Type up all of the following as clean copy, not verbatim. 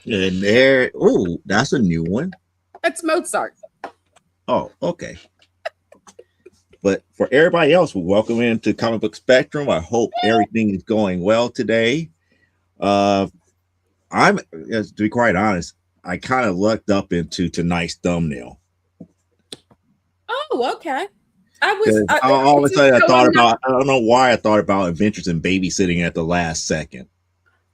And there, oh, that's a new one. That's Mozart. Oh, okay. But for everybody else, welcome into Comic Book Spectrum. I hope everything is going well today. Uh, to be quite honest, I kind of lucked up into tonight's thumbnail Oh, okay. I was. because all of a Just sudden I so thought I'm not. about. I don't know why I thought about Adventures in Babysitting at the last second.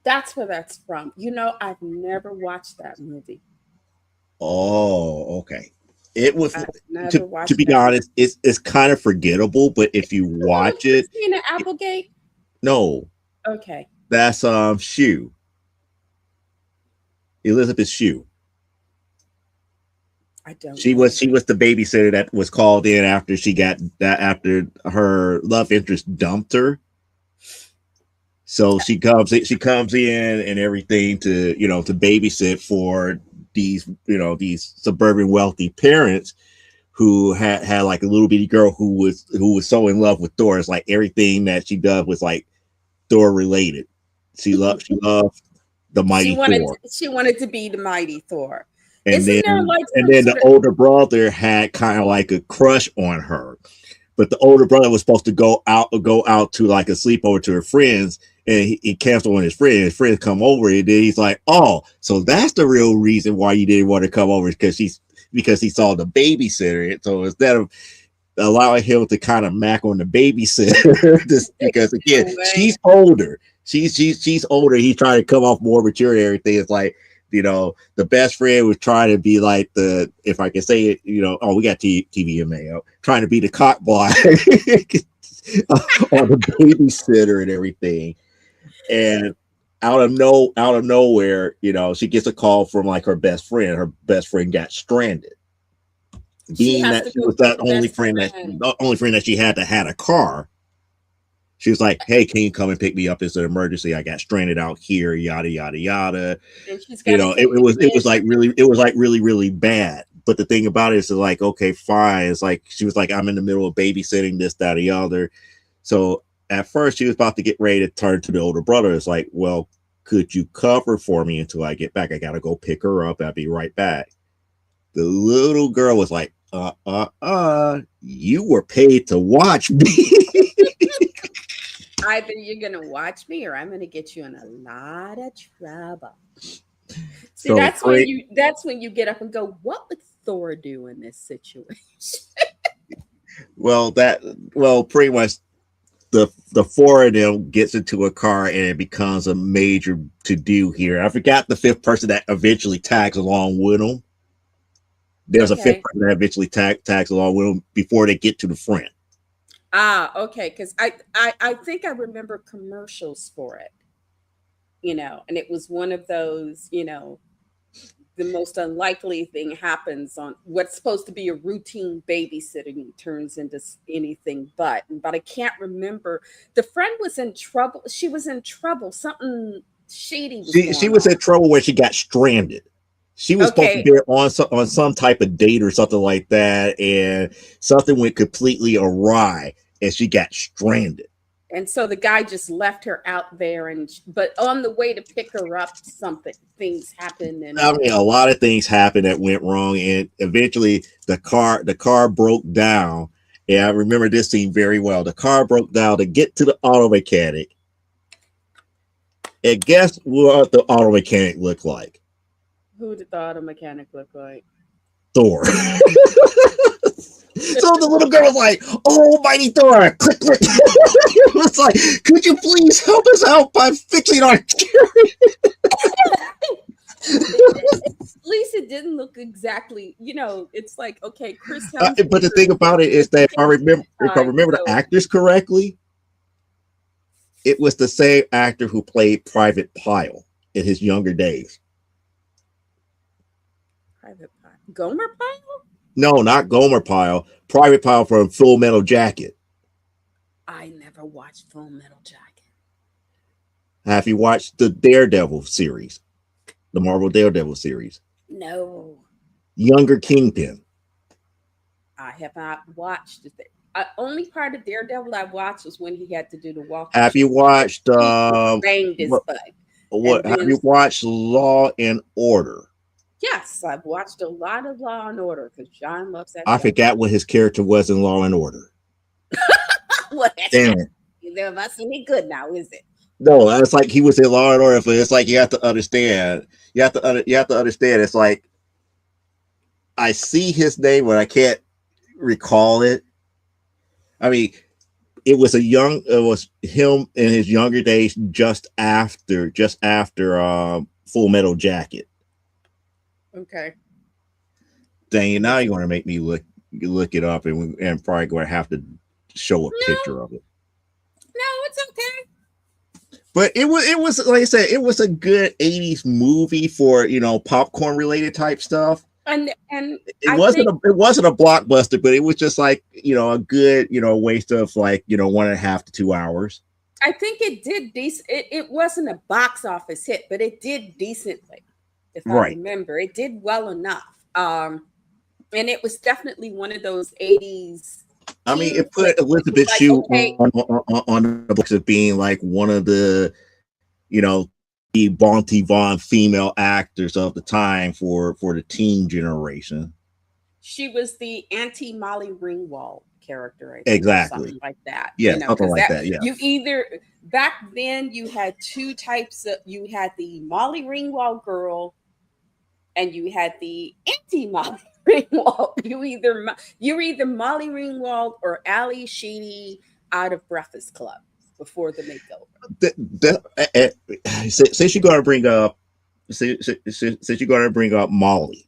That's where that's from. I've never watched that movie. Oh, okay. It was I've to never to watched be that movie. honest, it's kind of forgettable. But if you The one with watch it, Christina Applegate. no, Okay, that's Shoe Elizabeth Shue. I don't She know was her. she was the babysitter that was called in after she got that after her love interest dumped her. So she comes in and everything to to babysit for these suburban wealthy parents who had like a little bitty girl who was so in love with Thor. It's like everything that she does was like Thor related. She loved the She mighty wanted. Thor. She wanted to be the mighty Thor. and Isn't there then like and some then the sort of? older brother had kind of like a crush on her, but the older brother was supposed to go out to like a sleepover to her friends, and he canceled on his friends. His friends come over, and then he's like, "Oh, so that's the real reason why you didn't want to come over, because he saw the babysitter." So instead of allowing him to kind of mac on the babysitter, just because again No way. she's older, she's older. He's trying to come off more mature and everything. It's like the best friend was trying to be like the, if I can say it, oh, we got TVMA trying to be the cock block on the babysitter and everything. And out of nowhere, she gets a call from like her best friend. Her best friend got stranded, She being has that to she go was get that the only best friend that friend, the only friend that she had that had a car. She was like, "Hey, can you come and pick me up? It's an emergency. I got stranded out here. Yada yada yada." and she's got You to know, it, take it the was it was kids. like really bad. But the thing about it is like, okay, fine. It's like she was like, I'm in the middle of babysitting this, that, or the other. So at first she was about to get ready to turn to the older brother. It's like, well, could you cover for me until I get back? I gotta go pick her up. I'll be right back. The little girl was like, you were paid to watch me. Either you're gonna watch me, or I'm gonna get you in a lot of trouble. See, So that's when you get up and go, what would Thor do in this situation? well that well pretty much the four of them gets into a car and it becomes a major to do here. I forgot the fifth person that eventually tags along with them. There's a fifth Okay. person that eventually tags along with them before they get to the front. Ah, okay. Because I think I remember commercials for it, and it was one of those, the most unlikely thing happens on what's supposed to be a routine babysitting turns into anything but I can't remember. The friend was in trouble. She was in trouble. Something shady was She going was on. in trouble when she got stranded. She was supposed to Okay. be on some type of date or something like that, and something went completely awry, and she got stranded. And so the guy just left her out there, but on the way to pick her up, something things happen, I and mean, a lot of things happened that went wrong, and eventually the car broke down. And I remember this scene very well. The car broke down to get to the auto mechanic, and guess what the auto mechanic looked like? who did the auto mechanic look like? Thor. So the little girl was like, "Oh, mighty Thor!" Click, click. It was like, "Could you please help us out by fixing our?" At least it didn't look exactly, it's like, okay, Chris But the Hemsworth thing about it was is that if I killed remember, this if I time, remember the so actors correctly, it was the same actor who played Private Pyle in his younger days. Private Pile. Gomer Pyle? No, not Gomer Pyle. Private Pyle from Full Metal Jacket. I never watched Full Metal Jacket. Have you watched the Daredevil series, the Marvel Daredevil series? No, Younger Kingpin. I have not watched it. Only part of Daredevil I watched was when he had to do the walking Have you shit. watched He banged his butt. What And have then you watched Law and Order? yes, I've watched a lot of Law and Order because John loves that I show. forgot what his character was in Law and Order. Well, that's Damn not it. either of us any good now, is it? No, it's like he was in Law and Order, but it's like you have to understand. You have to understand. It's like I see his name, but I can't recall it. I mean, it was him in his younger days, just after Full Metal Jacket. Okay. Dang, now It's you're going to make me look it up, and probably going to have to show a no, picture of it. no, it's okay. But it was like I said, it was a good '80s movie for popcorn related type stuff. And I think It wasn't a blockbuster, but it was just like a good waste of like 1.5 to 2 hours. I think it did decent. It wasn't a box office hit, but it did decently, if I Right. remember. It did well enough. And it was definitely one of those 80s I mean, teen it put flicks. It was Elizabeth like, Shue okay, on the books of being like one of you know, the Bon Vaughn female actors of the time for the teen generation. she was the anti Molly Ringwald character, I think, or Exactly. something like that. Yeah, something Because like that that. Yeah. you either back then you had two types of you had the Molly Ringwald girl and you had the anti Molly Ringwald. You were either Molly Ringwald or Ali Sheedy out of Breakfast Club before the makeover. Since you're going to bring up since you're going to bring up Molly,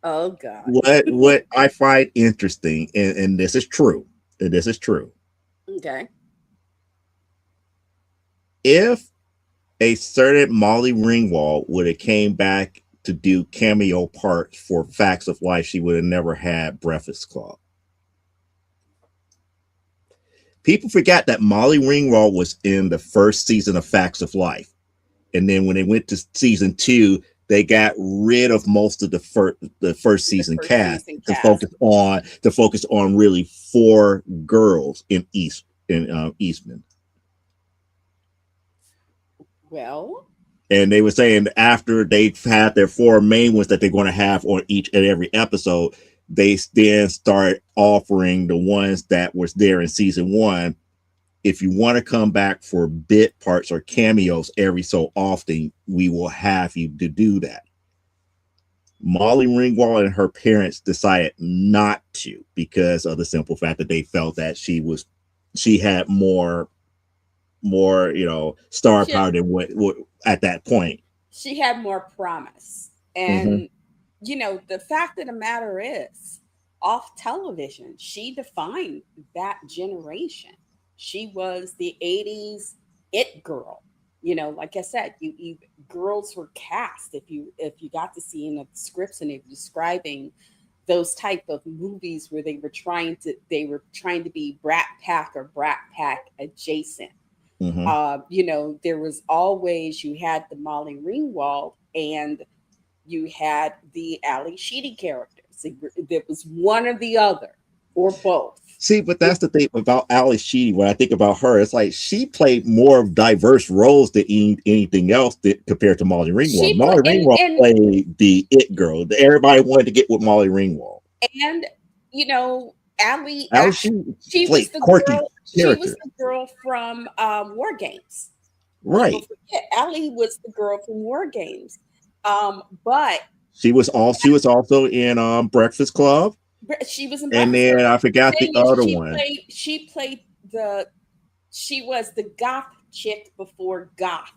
Oh God. what I find interesting, and this is true, and this is true. Okay. If a certain Molly Ringwald would have came back to do cameo parts for Facts of Life, she would have never had Breakfast Club. People forgot that Molly Ringwald was in the first season of Facts of Life, and then when they went to season two, they got rid of most of the first The season first cast season cast. to focus on really four girls in Eastman. Well, And they were saying after they had their four main ones that they're going to have on each and every episode, they then start offering the ones that was there in season one. If you want to come back for bit parts or cameos every so often, we will have you to do that. Molly Ringwald and her parents decided not to because of the simple fact that they felt that she had more star she power than what at that point. she had more promise. Mm-hmm. And the fact of the matter is, off television, she defined that generation. She was the 80s it girl. Like I said, girls were cast if you got to see in the scripts and they were describing those type of movies where they were trying to be Brat Pack or Brat Pack adjacent. Mm-hmm. There was always you had the Molly Ringwald and you had the Ali Sheedy characters. There was one or the other or both. See, but that's the thing about Alice Sheedy. When I think about her, it's like she played more diverse roles than anything else compared to Molly Ringwald. She played Molly Ringwald played the it girl. Everybody wanted to get with Molly Ringwald. and Ali Alice actually Sheedy she was played the quirky girl. She was character. the girl from War Games. People Right. forget Ali was the girl from War Games. But She was also in Breakfast Club, she was in and Breakfast Club. then I forgot the Thing is, other she one. played she played the she was the goth chick before goth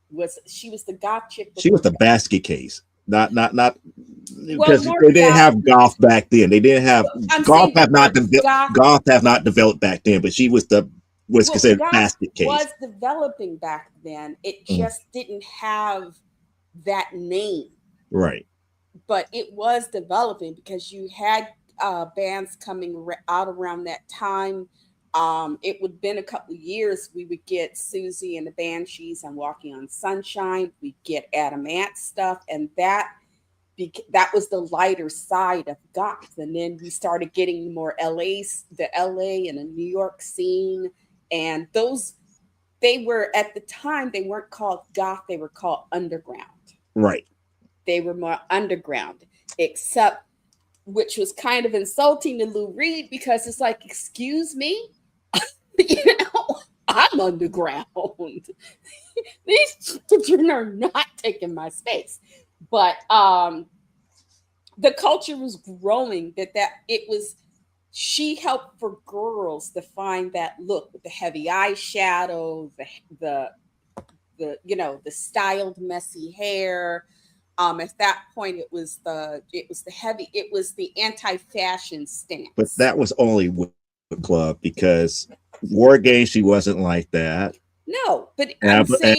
was she was the goth chick She was before the goth. basket case. Not Well, because more they didn't goth. have golf back then. They didn't have I'm golf saying the have not word goth. golf have not developed back then, but she was Well, considered goth basket was case. developing back then. It Mhm. just didn't have that name, Right. but it was developing because you had bands coming out around that time. It would have been a couple of years. We would get Susie and the Banshees and Walking on Sunshine. We get Adam Ant stuff, and that was the lighter side of goth. And then we started getting more the LA and the New York scene, and those they were at the time they weren't called goth, they were called underground. Right. They were more underground, except which was kind of insulting to Lou Reed because it's like, excuse me, you know, I'm underground. These children are not taking my space. But the culture was growing that it was she helped for girls to find that look with the heavy eyeshadow, the the styled messy hair. At that point it was the anti-fashion But stance. that was only with Club because War Games she wasn't like that. No, but I'm saying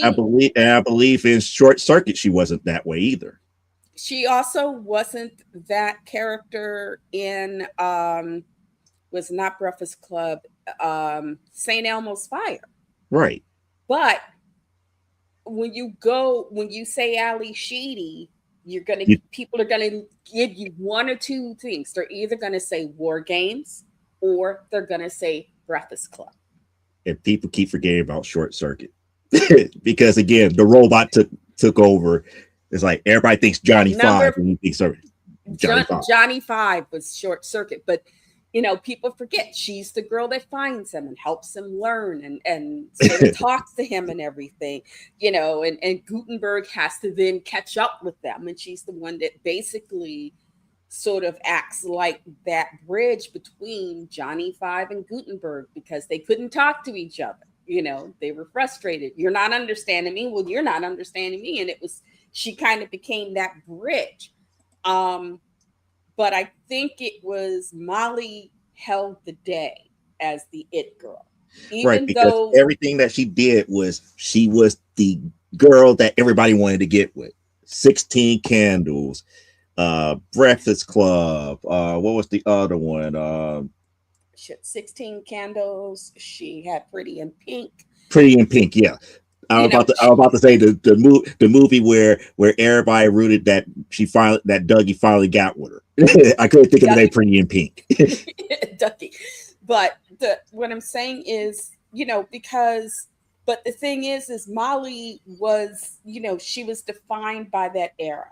And I believe in Short Circuit she wasn't that way either. she also wasn't that character in was not Breakfast Club, St. Elmo's Fire. Right. But when you say Ali Sheedy, You, people are gonna give you one or two things. They're either gonna say War Games or they're gonna say Breakfast Club. and people keep forgetting about Short Circuit because again the robot took over. It's like everybody thinks Johnny Five Number and you think sorry, Johnny Five. Johnny Five was Short Circuit, but people forget she's the girl that finds him and helps him learn and sort of talks to him and everything, and Gutenberg has to then catch up with them. And she's the one that basically sort of acts like that bridge between Johnny Five and Gutenberg because they couldn't talk to each other. They were frustrated. You're not understanding me. Well, you're not understanding me. And she kind of became that bridge. But I think it was Molly held the day as the it girl, Right, even because though everything that she did was she was the girl that everybody wanted to get with. 16 Candles, Breakfast Club, what was the other one? she had 16 Candles. She had Pretty in Pink. Pretty in Pink, yeah. I was about to say the movie where everybody rooted that that Dougie finally got with her. I couldn't think of the name. Pretty in Pink. Ducky. But what I'm saying is, because but the thing is Molly was, she was defined by that era.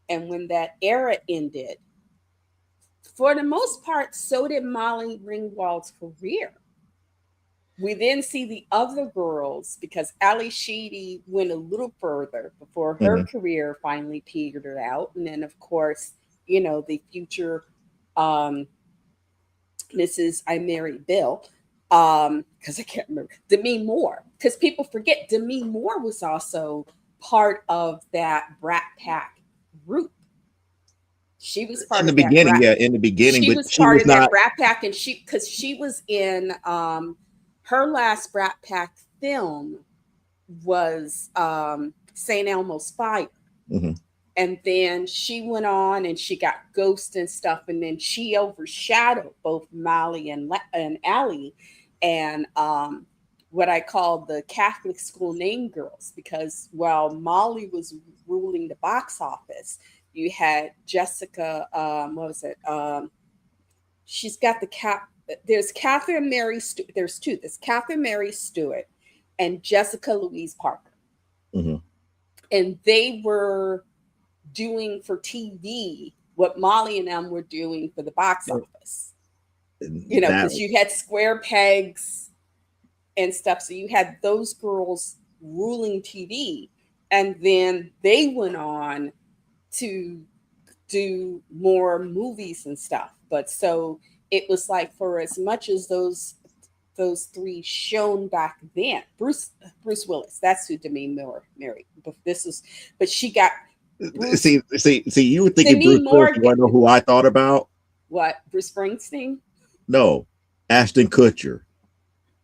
And when that era ended, for the most part, so did Molly Ringwald's career. We then see the other girls because Ali Sheedy went a little further before her Mhm. career finally petered out. And then, of course, the future Mrs. I Married Bill, because I can't remember, Demi Moore. Because people forget Demi Moore was also part of that Brat Pack group. She was In part the of that beginning, Brat. yeah, in the beginning, She but was she part was of that not. Brat Pack, and because she was in her last Brat Pack film was St. Elmo's Fire. Mhm. And then she went on and she got Ghost and stuff, and then she overshadowed both Molly and Allie, and what I call the Catholic school name girls, because while Molly was ruling the box office, you had Jessica. What was it? She's got the cap. There's Catherine Mary. There's two. There's Catherine Mary Stewart and Jessica Louise Parker, Mhm. and they were doing for TV what Molly and them were doing for the box office. That Because you had Square Pegs and stuff. So you had those girls ruling TV. And then they went on to do more movies and stuff. But so it was like for as much as those three shone back then. Bruce Willis, that's who Demi Moore married. But she got Bruce see. You were thinking Demi Bruce Willis. Moore. You want to know who I thought about? What, Bruce Springsteen? No, Ashton Kutcher.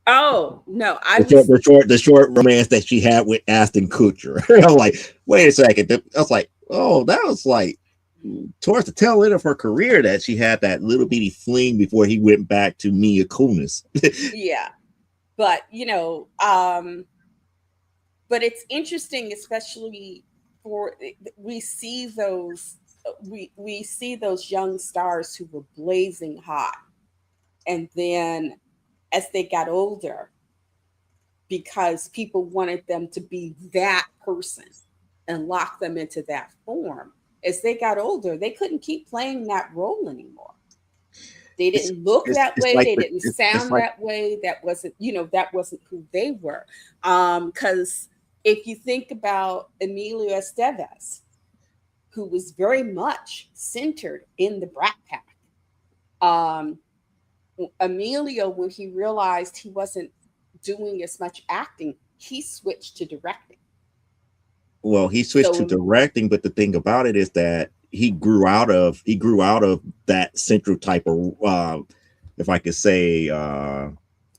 Oh no, I was The short romance that she had with Ashton Kutcher. I'm like, wait a second. I was like, oh, that was like towards the tail end of her career that she had that little bitty fling before he went back to Mia Kunis. yeah, but but it's interesting, especially for we see those we see those young stars who were blazing hot, and then as they got older, because people wanted them to be that person and lock them into that form. As they got older, they couldn't keep playing that role anymore. They it's didn't look that it's way. like They didn't it's sound like that way. That wasn't, that wasn't who they were. Because if you think about Emilio Estevez, who was very much centered in the Brat Pack, um, Emilio, when he realized he wasn't doing as much acting, he switched to directing. well, he switched to So directing, but the thing about it is that he grew out of that central type of if I could say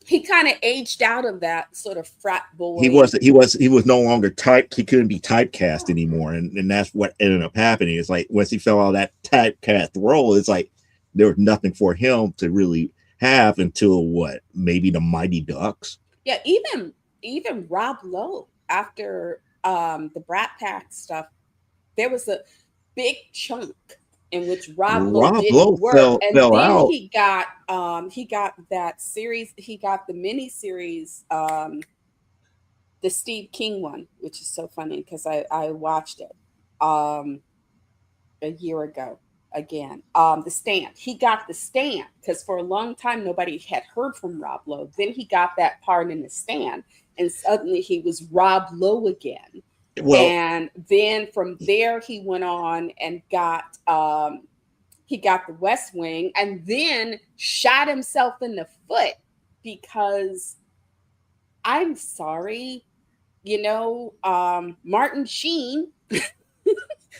he kind of aged out of that sort of frat he boy. was he was he was no longer typed. He couldn't be typecast anymore, and that's what ended up happening. It's like once he fell out of that typecast role, it's like there was nothing for him to really have until what, maybe the Mighty Ducks. Yeah, even Rob Lowe after the Brat Pack stuff, there was a big chunk in which Rob Lowe Rob didn't Lowe work, fell and fell then out. he got that series, he got the mini series, the Steve King one, which is so funny because I watched it um a year ago again. The Stand. He got the Stand because for a long time nobody had heard from Rob Lowe. Then he got that part in the Stand, and suddenly he was Rob Lowe again. Well, And then from there he went on and got the West Wing, and then shot himself in the foot because I'm sorry, Martin Sheen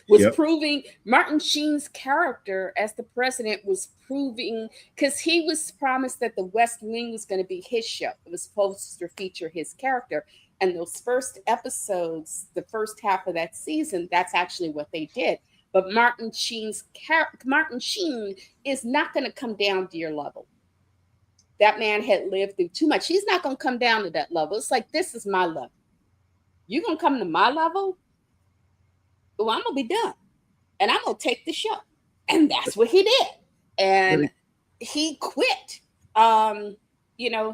was yep. proving Martin Sheen's character as the president was proving, because he was promised that the West Wing was going to be his show. It was supposed to feature his character. And those first episodes, the first half of that season, that's actually what they did. But Martin Sheen is not going to come down to your level. That man had lived through too much. He's not going to come down to that level. It's like, this is my level. You're going to come to my level? Well, I'm going to be done. And I'm going to take the show. And that's what he did. And he quit.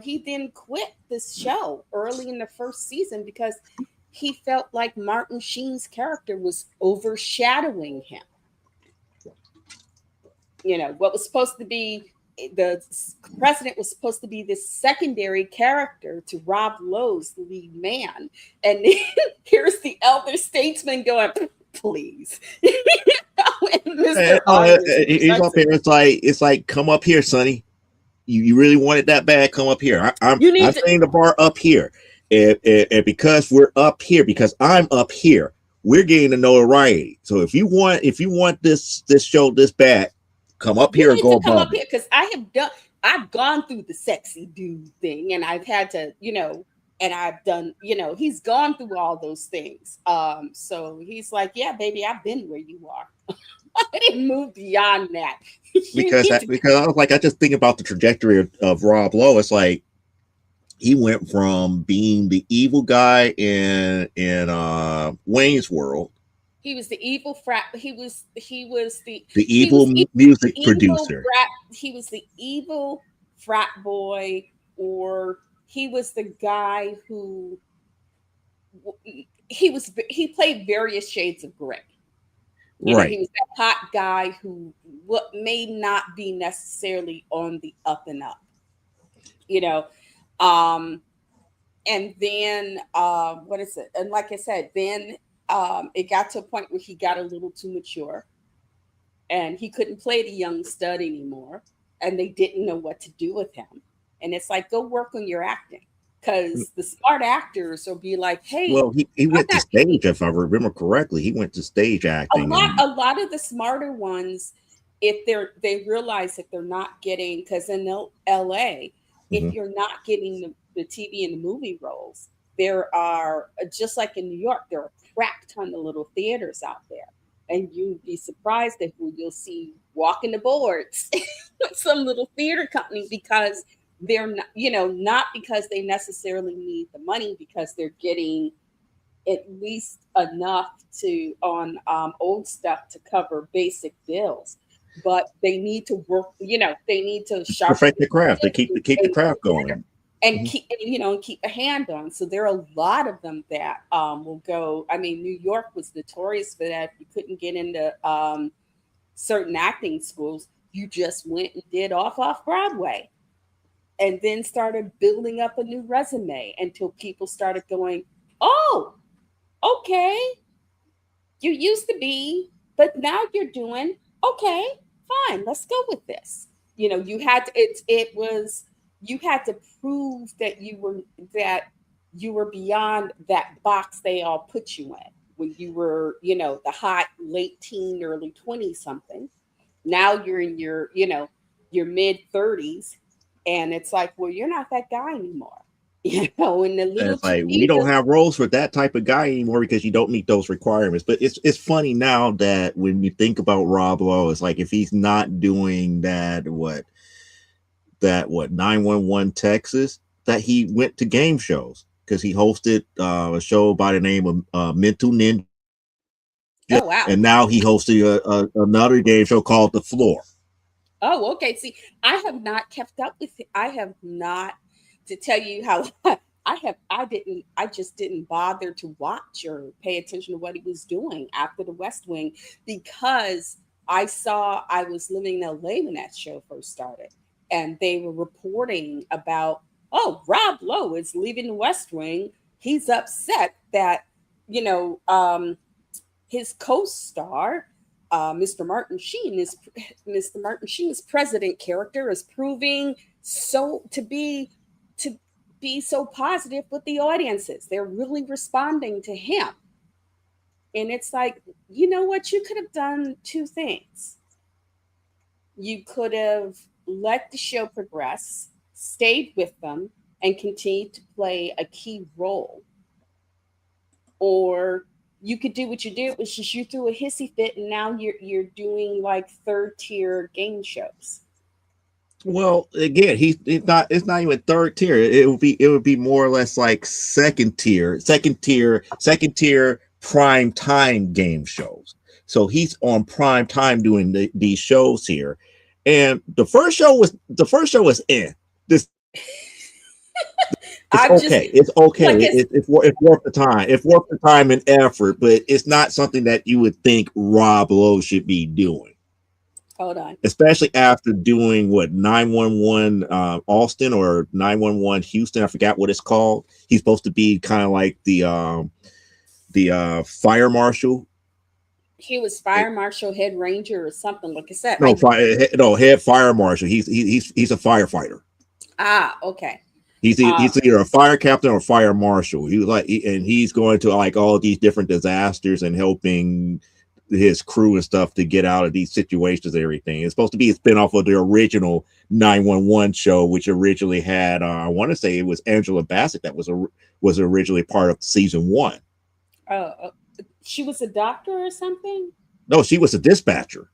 He then quit this show early in the first season because he felt like Martin Sheen's character was overshadowing him. What was supposed to be the president was supposed to be this secondary character to Rob Lowe's lead man. And then here's the elder statesman going, please. Mr. He's up here. It's like, come up here, Sonny. You really want it that bad? Come up here. You I'm need to. setting the bar up here, and because we're up here, because I'm up here, we're getting the notoriety. So if you want this show this bad, come up You here and need go to come up above it. here because I've gone through the sexy dude thing, and I've had to, and I've done, he's gone through all those things. So he's like, yeah, baby, I've been where you are. I didn't move beyond that. You because need I, to. because I was like, I just think about the trajectory of Rob Lowe. It's like he went from being the evil guy in Wayne's World, He was the evil frat. He was the he was evil the music evil producer. frat. He was the evil frat boy, or he was the guy who he played various shades of gray. He Right. was that hot guy who what may not be necessarily on the up and up. You know, um, and then what is it? And like I said, then it got to a point where he got a little too mature, and he couldn't play the young stud anymore, and they didn't know what to do with him. And it's like, go work on your acting, because the smart actors will be like, hey, Well, he I'm went to not stage, if I remember correctly. He went to stage a acting, lot and a lot of the smarter ones, if they realize that they're not getting, because in LA, if mhm. you're not getting the TV and the movie roles, there are, just like in New York, there are a crack ton of little theaters out there, and you'd be surprised at who you'll see walking the boards with some little theater company, because they're not, not because they necessarily need the money, because they're getting at least enough to on old stuff to cover basic bills, but they need to work. They need to sharpen perfect the the craft. They tips keep the and get craft better. going. and Mhm. keep and keep a hand on. So there are a lot of them that will go. I mean, New York was notorious for that. If you couldn't get into certain acting schools, you just went and did off Broadway, and then started building up a new resume until people started going, "Oh, okay, you used to be, but now you're doing okay, fine, let's go with this." You had to, it was you had to prove that you were beyond that box they all put you in when you were, the hot late teen, early 20 something. Now you're in your mid 30s, and it's like, well, you're not that guy anymore. And a And little it's too like we don't either. have roles for that type of guy anymore because you don't meet those requirements. But it's funny now that when you think about Rob Lowe, it's like if he's not doing that 911 Texas, that he went to game shows because he hosted a show by the name of Mental Ninja, Oh wow. and now he hosted another game show called The Floor. Oh, okay. See, I have not kept up with it. I have not, to tell you how I just didn't bother to watch or pay attention to what he was doing after the West Wing, because I was living in LA when that show first started, and they were reporting about, oh, Rob Lowe is leaving the West Wing. He's upset that, you know, um, his co-star, Mr. Martin Sheen's president character is proving so to be so positive with the audiences. They're really responding to him, and it's like, you know what? You could have done two things. You could have let the show progress, stayed with them, and continued to play a key role, or you could do what you did, which is you threw a hissy fit, and now you're doing like third tier game shows. Well, again, it's not even third tier. It would be more or less like second tier prime time game shows. So he's on prime time doing these shows here, and the first show was in. This it's I'm just okay. It's okay. like, It's worth the time. It's worth the time and effort, but it's not something that you would think Rob Lowe should be doing, hold on. especially after doing what 911 Austin or 911 Houston. I forgot what it's called. He's supposed to be kind of like the fire marshal. He was fire marshal, head ranger, or something. Like I said, No, no, head fire marshal. He's a firefighter. okay. He's Uh, he's either a fire captain or fire marshal. And he's going to like all these different disasters and helping his crew and stuff to get out of these situations and everything. It's supposed to be a spinoff of the original 911 show, which originally had I want to say it was Angela Bassett that was originally part of season one. uh, she was a doctor or something. No, she was a dispatcher.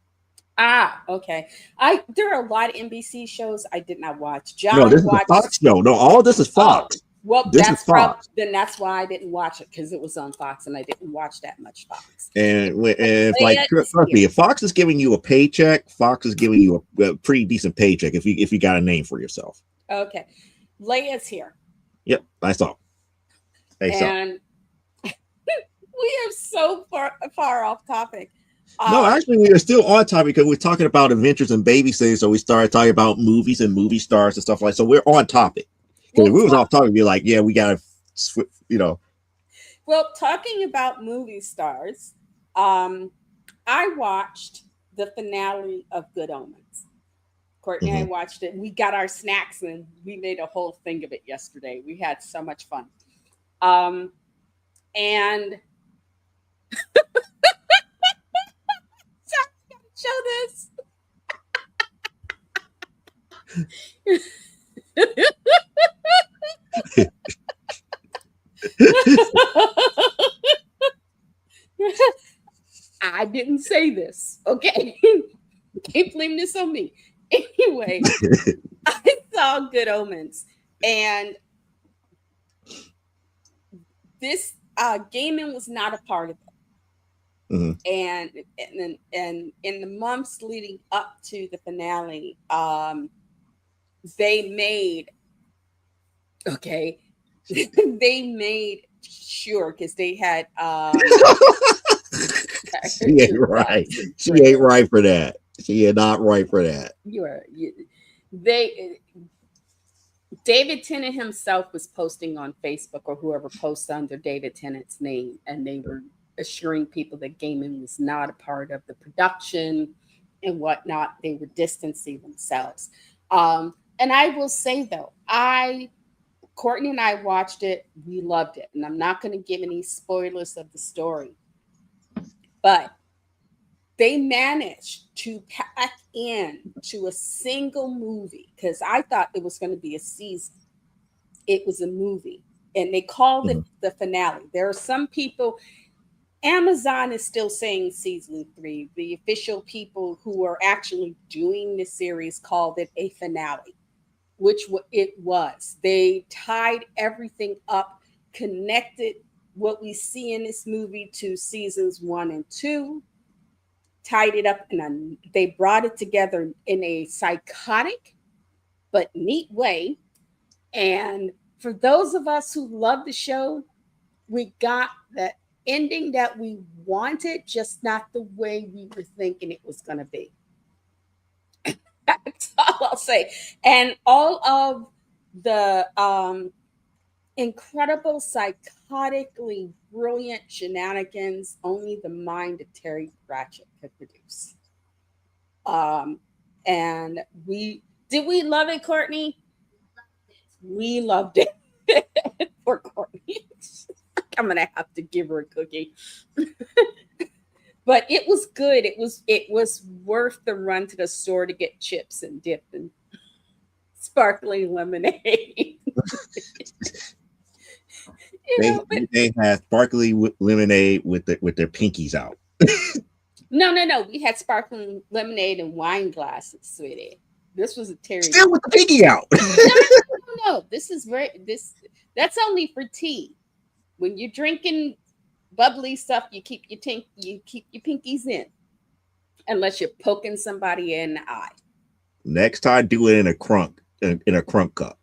Okay. I There are a lot of NBC shows I did not watch. No, John this is a watched. Fox show. No, all this is Oh, Fox. well, This is Fox. that's why I didn't watch it, because it was on Fox, and I didn't watch that much Fox. And it's like Leia trust is me, here. if Fox is giving you a paycheck, Fox is giving you a pretty decent paycheck if you got a name for yourself. Okay, Leia's here, Yep, I saw. I saw. and we are so far off topic. No, Um, actually, we are still on topic because we're talking about adventures and babysitting. So we started talking about movies and movie stars and stuff like. So we're on topic. Because well, if we was off topic, we'd be like, yeah, we gotta, you know. talking about movie stars, I watched the finale of Good Omens. Courtney and I Mhm. watched it. We got our snacks and we made a whole thing of it yesterday. We had so much fun. Um, and show this. I didn't say this. Okay. Can't blame this on me. Anyway, I saw Good Omens, and this gaming was not a part of it. Mhm. And in the months leading up to the finale, they made Okay. They made sure because they had She ain't your right. thoughts and She ain't prayers. right for that. She ain't not right for that. They David Tennant himself was posting on Facebook, or whoever posts under David Tennant's name, and they were assuring people that gaming was not a part of the production and whatnot. They were distancing themselves. And I will say though, Courtney and I watched it. We loved it, and I'm not going to give any spoilers of the story, but they managed to pack in to a single movie because I thought it was going to be a season. It was a movie, and they called it Mhm. the finale. There are some people, Amazon is still saying season 3. The official people who are actually doing the series called it a finale, which it was. They tied everything up, connected what we see in this movie to seasons 1 and 2, tied it up, and they brought it together in a psychotic but neat way. And for those of us who love the show, we got that ending that we wanted, just not the way we were thinking it was going to be. That's all I'll say. And all of the incredible, psychotically brilliant shenanigans only the mind of Terry Pratchett could produce. Um, and we love it, Courtney? We loved it. For Courtney. I'm gonna have to give her a cookie. But it was good. It was worth the run to the store to get chips and dip and sparkling lemonade. They But they had sparkly lemonade with their pinkies out. no, no, no. We had sparkling lemonade and wine glasses, sweetie. This was a Terry. Still with the pinky out. No, no, no, no, no. This is very this. That's only for tea. When you're drinking bubbly stuff, you keep your pinkies in, unless you're poking somebody in the eye. Next time, do it in a crunk in a crunk cup.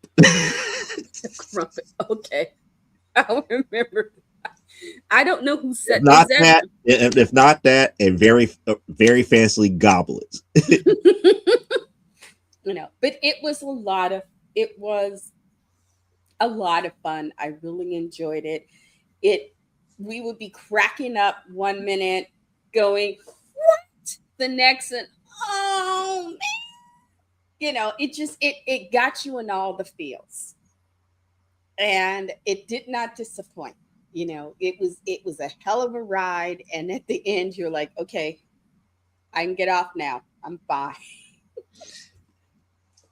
Crumpet. Okay, I'll remember. I don't know who If said. Is not there? that, if not that, and very fancy goblets. But it was a lot of fun. I really enjoyed it. It We would be cracking up one minute, going what the next, and oh man, it got you in all the feels, and it did not disappoint. It was a hell of a ride, and at the end, you're like, okay, I can get off now. I'm fine.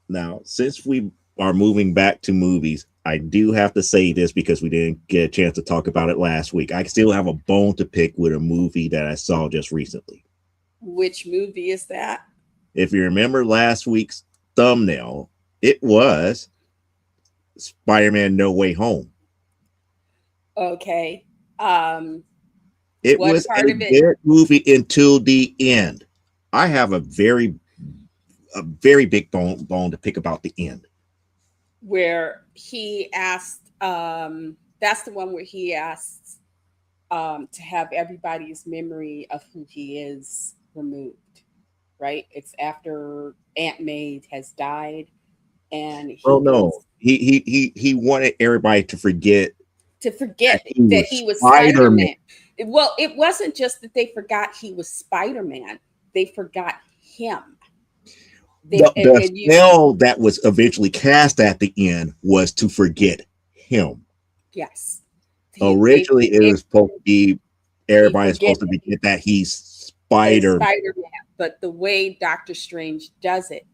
Now, since we are moving back to movies, I do have to say this because we didn't get a chance to talk about it last week. I still have a bone to pick with a movie that I saw just recently. Which movie is that? If you remember last week's thumbnail, it was Spider-Man No Way Home. Okay. Um, It what was part a of it? good movie until the end. I have a very big bone to pick about the end. Where he asked, that's the one where he asks to have everybody's memory of who he is removed, right? It's after Aunt May has died, and he Oh no, goes he wanted everybody to forget to that forget he that was he was Spider Spider-Man. Man. Well, it wasn't just that they forgot he was Spider Man; they forgot him. The, They the and you spell that was eventually cast at the end was to forget him. Yes, Originally, it was supposed to be he everybody is forget supposed to forget that he's as Spider-Man. Spider Man, but the way Doctor Strange does it,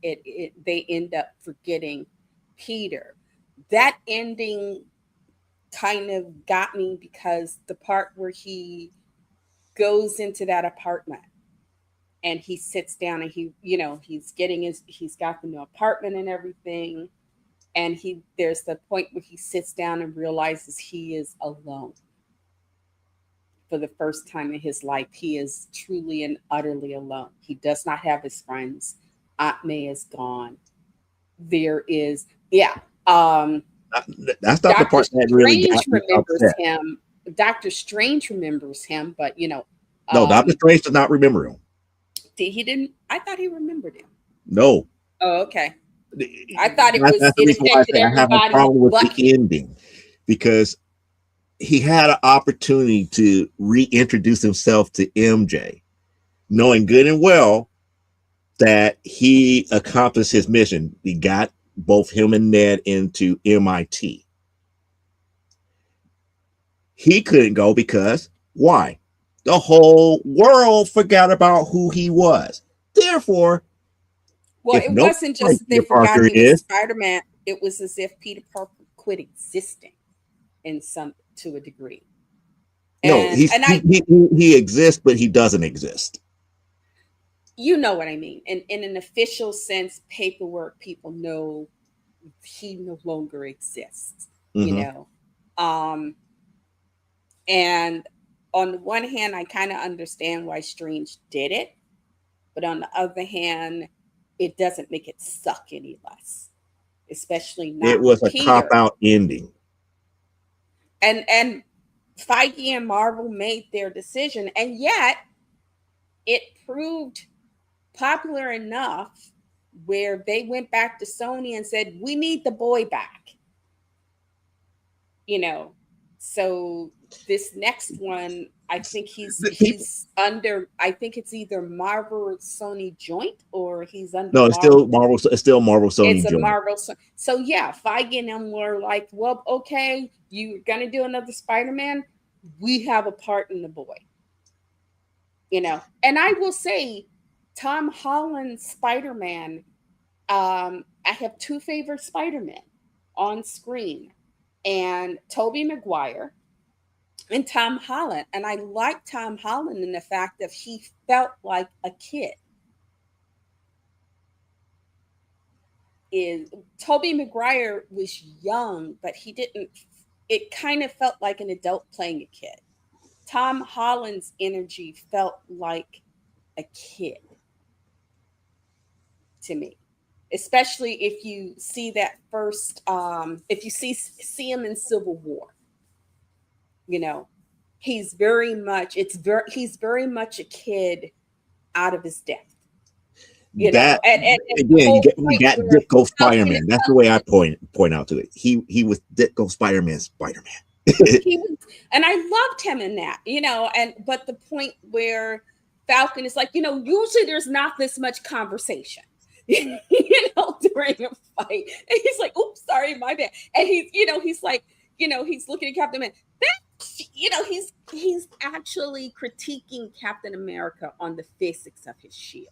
they end up forgetting Peter. That ending kind of got me because the part where he goes into that apartment and he sits down and he's got the new apartment and everything, and there's the point where he sits down and realizes he is alone for the first time in his life. He is truly and utterly alone. He does not have his friends. Aunt May is gone. There is, yeah. That's not the Dr. part that really Strange got me remembers upset. him. Doctor Strange remembers him, but No, Doctor um, Strange does not remember him. he didn't. I thought he remembered him. No, Oh, okay. I thought that's the it reason why I affected say I have a everybody problem with but the him. ending, because he had an opportunity to reintroduce himself to MJ, knowing good and well that he accomplished his mission. He got both him and Ned into MIT. He couldn't go because why? The whole world forgot about who he was. Therefore, Well, if it nobody wasn't knows just that they Peter forgot Parker he was is, Spider-Man. It was as if Peter Parker quit existing in some to a degree. no, And he's and I he exists, but he doesn't exist. you know what I mean. In an official sense, paperwork, people know he no longer exists, you Mm-hmm. know. Um and on the one hand, I kind of understand why Strange did it, but on the other hand, it doesn't make it suck any less, especially It not was with a cop Peter. out ending. And Feige and Marvel made their decision, and yet it proved popular enough where they went back to Sony and said, "We need the boy back." You know, so this next one, I think The people, he's under. I think it's either Marvel or Sony joint, or he's under no, it's still Marvel. Marvel. It's still Marvel It's Sony a joint. Marvel. So yeah, Feige and them were like, "Well, okay, you're gonna do another Spider-Man. We have a part in the boy." And I will say, Tom Holland's Spider-Man. I have two favorite Spider-Men on screen, and Tobey Maguire and Tom Holland. And I like Tom Holland in the fact that he felt like a kid. Is Tobey Maguire was young, but he didn't. It kind of felt like an adult playing a kid. Tom Holland's energy felt like a kid to me, especially if you see that first. If you see him in Civil War, you know, he's very much a kid out of his depth. That And the again, whole you point got where Ditko Falcon Spider Man. is That's the way I point out to it. He was Ditko Spider Man. Spider Man. he was, and I loved him in that, and but the point where Falcon is like, usually there's not this much conversation, during a fight. And he's like, oops, sorry, my bad. And he's like, he's looking at Captain Man. He's actually critiquing Captain America on the physics of his shield.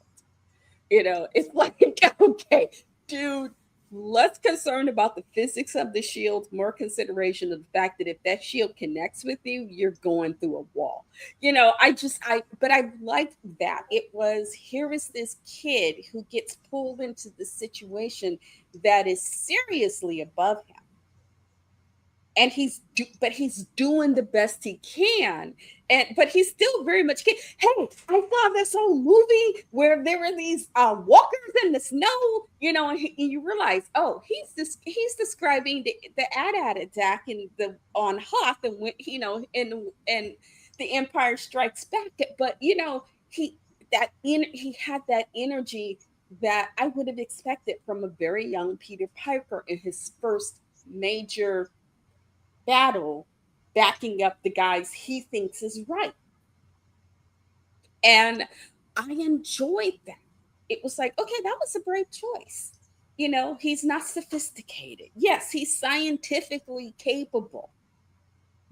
It's like, okay, dude, less concerned about the physics of the shield, more consideration of the fact that if that shield connects with you, you're going through a wall. But I liked that. It was, here is this kid who gets pulled into the situation that is seriously above him, and but he's doing the best he can, but he's still very much kid. Hey, I saw this old movie where there were these walkers in the snow, and you realize, oh, he's describing the AT-AT attack on Hoth, and when, and the Empire Strikes Back. But he had that energy that I would have expected from a very young Peter Piper in his first major battle, backing up the guys he thinks is right. And I enjoyed that. It was like, okay, that was a brave choice. He's not sophisticated. Yes, he's scientifically capable,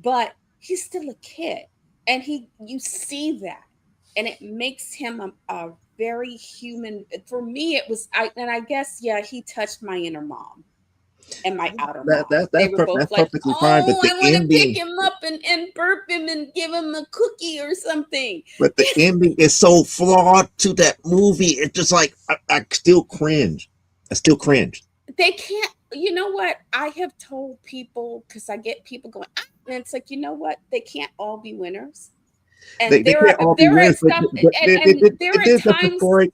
but he's still a kid. And you see that. And it makes him a very human. For me, it was, and I guess, yeah, he touched my inner mom and my outer mom. They were both That's like, perfectly fine. But "Oh, the I want to pick ending, him up and burp him and give him a cookie or something." is so flawed to that movie. It's just like I still cringe. I still cringe. They can't. You know what? I have told people, because I get people going, and it's like, you know what? They can't all be winners. And They can't all be there are winners, but stuff, and there it are did just times before it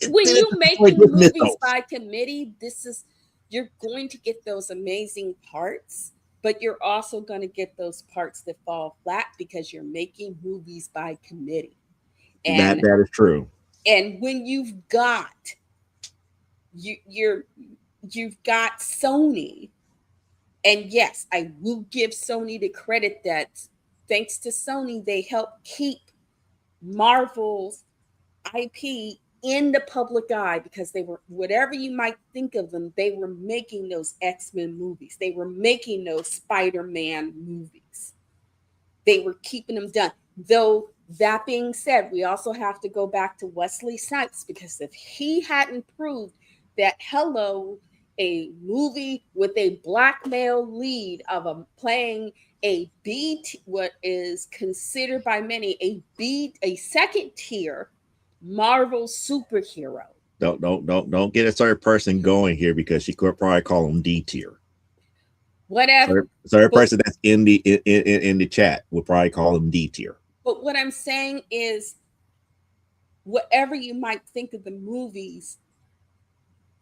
when did it you just before it making gets movies mythos. by committee. This is you're going to get those amazing parts, but you're also going to get those parts that fall flat because you're making movies by committee. That And that is true. when you're you've got Sony, and yes, I will give Sony the credit that thanks to Sony, they help keep Marvel's IP in the public eye because they were, whatever you might think of them, they were making those X-Men movies. They were making those Spider-Man movies. They were keeping them done. Though that being said, we also have to go back to Wesley Snipes because if he hadn't proved that hello, a movie with a black male lead of a playing a what is considered by many a second tier Marvel superhero. Don't get a third person going here because she could probably call him D tier. Whatever. So every person that's in the chat would probably call him D tier. But what I'm saying is, whatever you might think of the movies,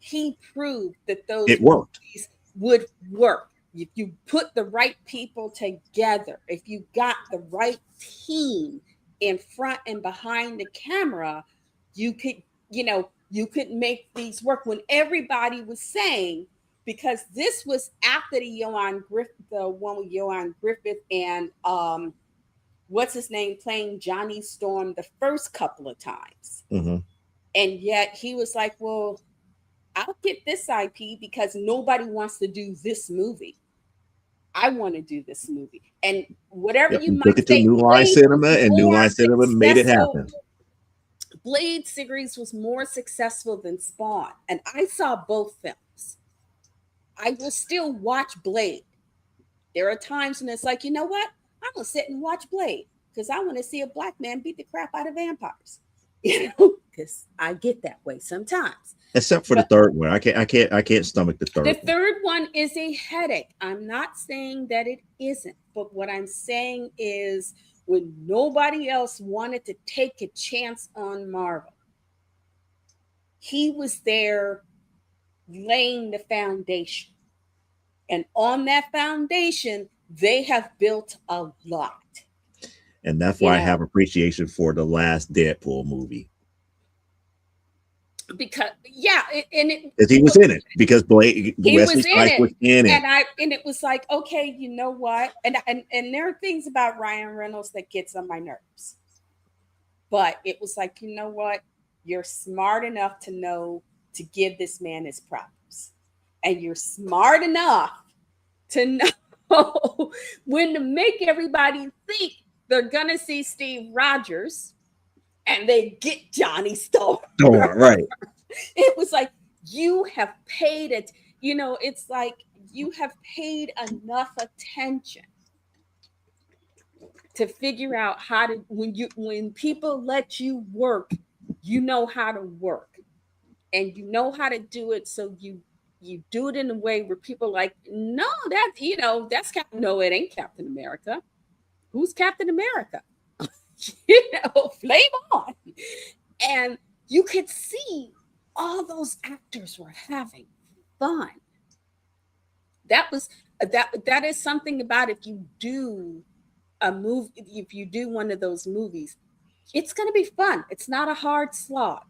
he proved that those It worked. movies would work. If you put the right people together, if you got the right team in front and behind the camera, you could, you could make these work when everybody was saying, because this was after the one with Johan Griffith and what's his name playing Johnny Storm the first couple of times. Mm-hmm. And yet he was like, well, I'll get this IP because nobody wants to do this movie. I want to do this movie. And whatever you might took it to say, New Line Cinema, and New Line Cinema made it happen. Blade series was more successful than Spawn. And I saw both films. I will still watch Blade. There are times when it's like, you know what? I'm going to sit and watch Blade because I want to see a black man beat the crap out of vampires. Because I get that way sometimes. Except for the third one. I can't stomach the third one. The third one is a headache. I'm not saying that it isn't, but what I'm saying is when nobody else wanted to take a chance on Marvel, he was there laying the foundation. And on that foundation, they have built a lot. And that's why I have appreciation for the last Deadpool movie. Because he was in it. Because Wesley Snipes was in it, and it was like, okay, you know what? And there are things about Ryan Reynolds that gets on my nerves. But it was like, you know what? You're smart enough to know to give this man his props, and you're smart enough to know when to make everybody think they're gonna see Steve Rogers. And they get Johnny Storm. Right. It was like, you have paid it. It's like you have paid enough attention to figure out how to, when people let you work, you know how to work. And you know how to do it. So you do it in a way where people are like, no, that's no, it ain't Captain America. Who's Captain America? Flame on. And you could see all those actors were having fun. That is something about if you do a movie, if you do one of those movies, it's going to be fun. It's not a hard slog.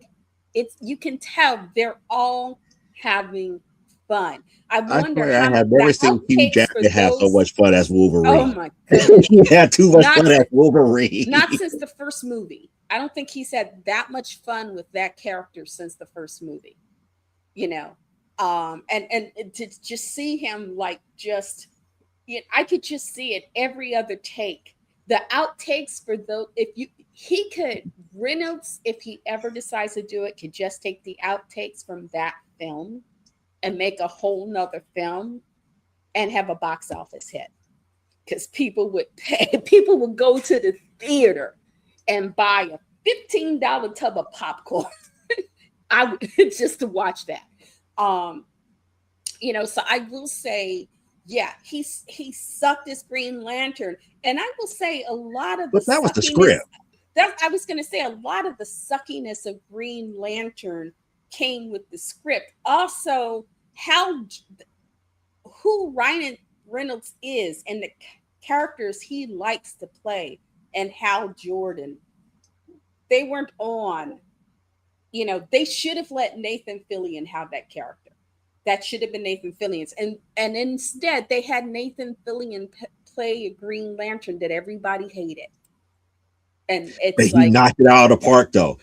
You can tell they're all having fun. I wonder I have never seen Hugh Jackman have so much fun as Wolverine. Oh my goodness. He had too much fun as Wolverine. Not since the first movie. I don't think he's had that much fun with that character since the first movie. And to just see him like I could just see it every other take. The outtakes for those, Reynolds, if he ever decides to do it, could just take the outtakes from that film and make a whole nother film and have a box office hit. Because people would go to the theater and buy a $15 tub of popcorn. I would just to watch that. So I will say, yeah, he sucked his Green Lantern. And I will say a lot of that was the script. I was going to say a lot of the suckiness of Green Lantern came with the script. Also, how who Ryan Reynolds is and the characters he likes to play, and Hal Jordan, they weren't on. They should have let Nathan Fillion have that character. That should have been Nathan Fillion's, and instead they had Nathan Fillion play a Green Lantern that everybody hated, and But it's he like, knocked it out of the park, though.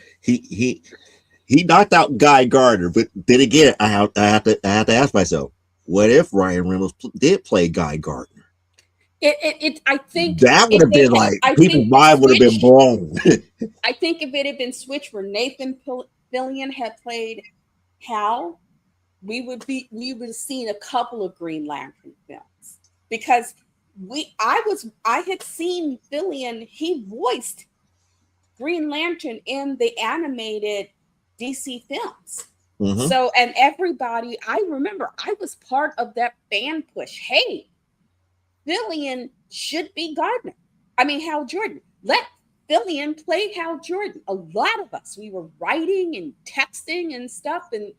He knocked out Guy Gardner. But then again, I have to ask myself, what if Ryan Reynolds did play Guy Gardner? I think That would if have been like I people's think the mind would have been switch. blown. I think if it had been switched where Nathan Fillion had played Hal, we would have seen a couple of Green Lantern films, because I had seen Fillion. He voiced Green Lantern in the animated DC films. Hmm. So, and everybody, I remember I was part of that fan push. Hey, Fillion should be Gardner. I mean, Hal Jordan. Let Fillion play Hal Jordan. A lot of us, we were writing and texting and stuff, and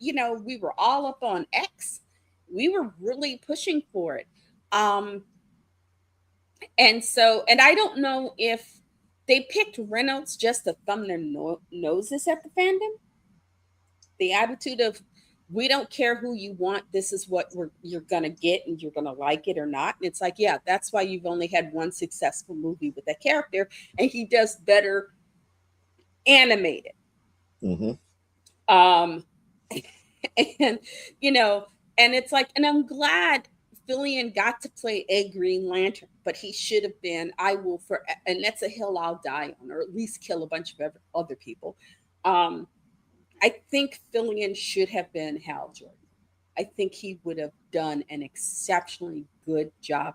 we were all up on X. We were really pushing for it. Um, and I don't know if they picked Reynolds just to thumb their noses at the fandom. The attitude of, we don't care who you want, this is what you're gonna get, and you're gonna like it or not. And it's like, yeah, that's why you've only had one successful movie with that character, and he does better animated. Hmm. um and you know and it's like, and I'm glad Fillion got to play a Green Lantern, but he should have been, I will for and that's a hill I'll die on, or at least kill a bunch of other people. um I think Fillion should have been Hal Jordan. I think he would have done an exceptionally good job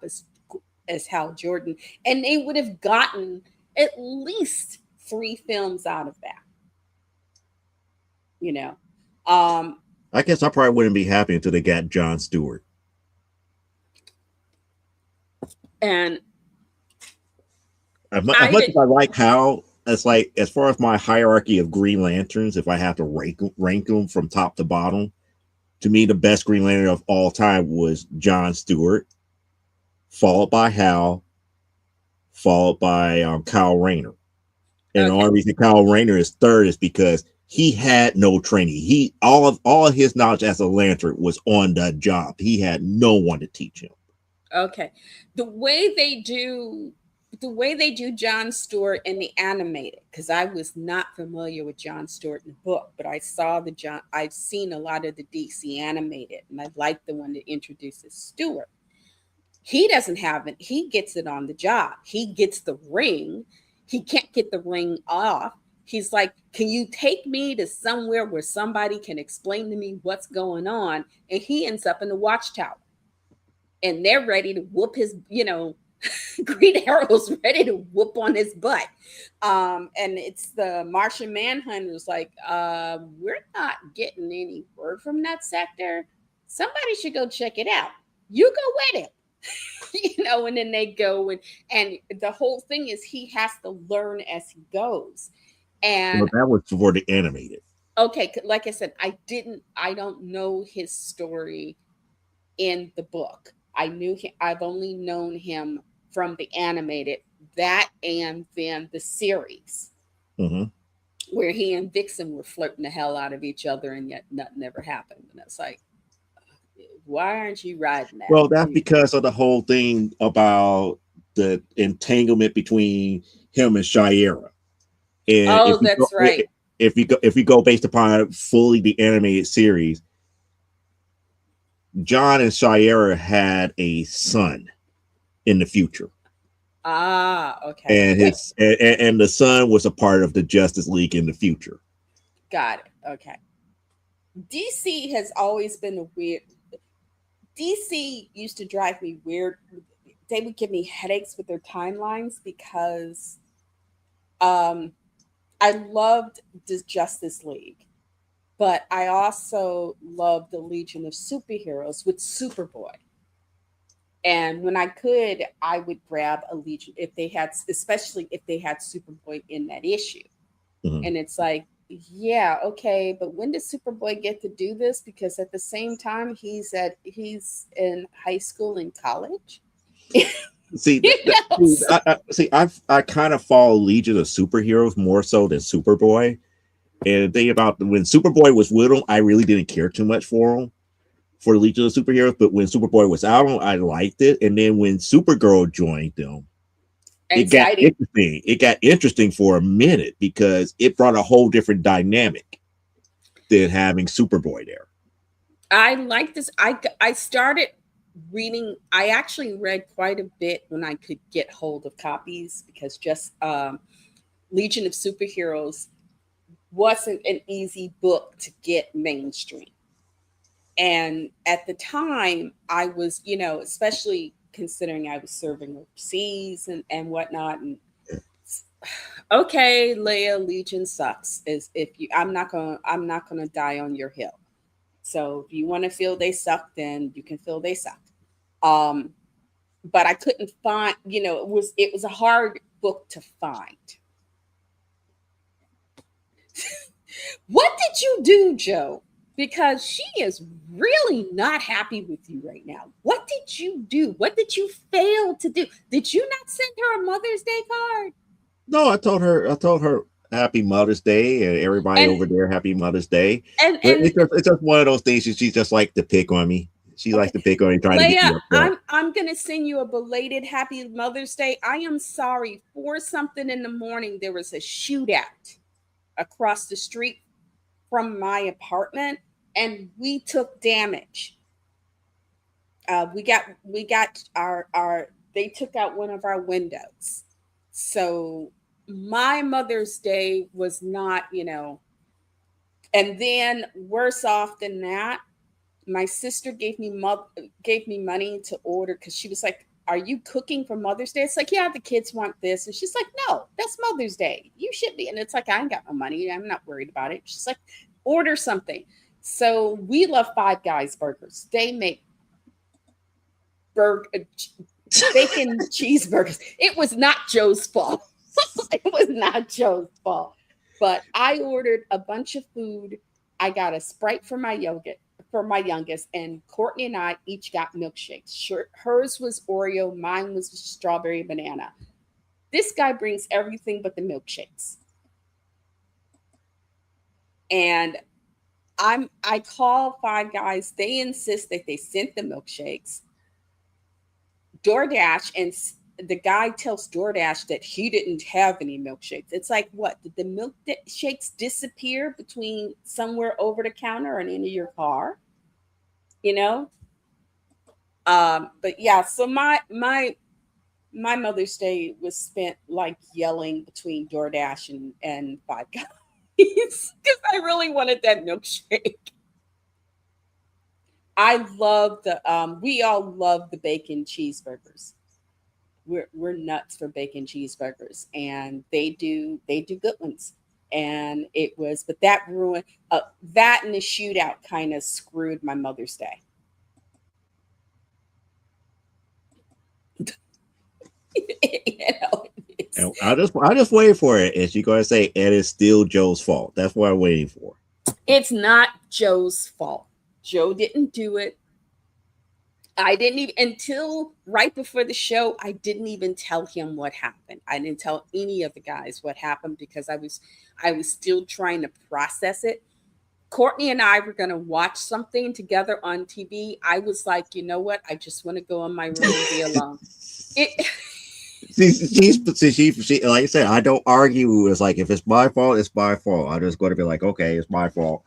as Hal Jordan, and they would have gotten at least 3 films out of that. You know, um, I guess I probably wouldn't be happy until they got John Stewart. and As I much did. as I like how, it's like, as far as my hierarchy of Green Lanterns, if I have to rank them from top to bottom, to me the best Green Lantern of all time was John Stewart, followed by Hal, followed by Kyle Rayner. And the Okay, only reason Kyle Rayner is third is because he had no training. He all of his knowledge as a lantern was on the job. He had no one to teach him. okay. The way they do, John Stewart in the animated, because I was not familiar with John Stewart in the book, but I've seen a lot of the DC animated, and I like the one that introduces Stewart. He doesn't have it. He gets it on the job. He gets the ring. He can't get the ring off. He's like, can you take me to somewhere where somebody can explain to me what's going on? And he ends up in the watchtower, and they're ready to whoop his, Green Arrow's ready to whoop on his butt. And it's the Martian Manhunter's like, we're not getting any word from that sector. Somebody should go check it out. You go with it. And then they go, and the whole thing is he has to learn as he goes. Well, And that was for the animated. okay, like I said, I don't know his story in the book. I knew him, I've only known him from the animated, that and then the series Hmm. where he and Vixen were flirting the hell out of each other, and yet nothing ever happened. And it's like, why aren't you riding that? Well, that's because of the whole thing about the entanglement between him and Shiera. And Oh, that's right. if we go based upon fully the animated series, John and Shiera had a son in the future, Ah, okay. and Wait, and the son was a part of the Justice League in the future. got it. Okay. DC has always been a weird. DC used to drive me weird. They would give me headaches with their timelines because um, I loved the Justice League, but I also loved the Legion of Superheroes with Superboy. And when I could, I would grab a Legion if they had, especially if they had Superboy in that issue. Mhm. And it's like, yeah, okay, but when does Superboy get to do this? Because at the same time, he's in high school and college. See You know, see, so I kind of follow Legion of Superheroes more so than Superboy. And the thing about when Superboy was with him, I really didn't care too much for him for Legion of Superheroes. But when Superboy was out, I liked it. And then when Supergirl joined them, it got anxiety. interesting. It got interesting for a minute because it brought a whole different dynamic than having Superboy there. I like this. I started reading. I actually read quite a bit when I could get hold of copies because just Legion of Superheroes wasn't an easy book to get mainstream. And at the time, I was, especially considering I was serving overseas and whatnot. And okay, Leia, Legion sucks. Is if you, I'm not gonna die on your hill. So if you want to feel they suck, then you can feel they suck. Um, but I couldn't find, it was a hard book to find. What did you do, Joe? Because she is really not happy with you right now. What did you do? What did you fail to do? Did you not send her a Mother's Day card? No, I told her Happy Mother's Day and everybody And over there Happy Mother's Day. and But and it's just one of those things. She just like to pick on me. She likes okay, to pick on me, trying to get Leia, me upset. I'm gonna send you a belated Happy Mother's Day. I am sorry. For something in the morning, there was a shootout across the street from my apartment, and we took damage. We got our they took out one of our windows. So my Mother's Day was not, and then worse off than that, my sister gave me money to order because she was like, "Are you cooking for Mother's Day?" It's like, "Yeah, the kids want this," and she's like, "No, that's Mother's Day. You should be." And it's like, "I ain't got no money. I'm not worried about it." She's like, "Order something." So we love Five Guys burgers. They make burger bacon cheeseburgers. It was not Joe's fault. It was not Joe's fault. But I ordered a bunch of food. I got a Sprite for my youngest, and Courtney and I each got milkshakes. Sure, hers was Oreo, mine was strawberry banana. This guy brings everything but the milkshakes. And I call Five Guys. They insist that they sent the milkshakes. DoorDash and the guy tells DoorDash that he didn't have any milkshakes. It's like, what? Did the milkshakes disappear between somewhere over the counter and into your car? You know? But yeah, so my Mother's Day was spent like yelling between DoorDash and Five Guys because I really wanted that milkshake. I love we all love the bacon cheeseburgers. We're nuts for bacon cheeseburgers, and they do good ones. And it was, but that ruined that, and the shootout kind of screwed my Mother's Day. You know, And I just waiting for it. And she's gonna say, and it's still Joe's fault. That's what I'm waiting for. it's not Joe's fault. Joe didn't do it. I didn't even, until right before the show, I didn't even tell him what happened. I didn't tell any of the guys what happened because I was still trying to process it. Courtney and I were going to watch something together on TV. I was like, you know what? I just want to go in my room and be alone. It She like I said, I don't argue. It's like if it's my fault, it's my fault. I'm just going to be like, okay, it's my fault.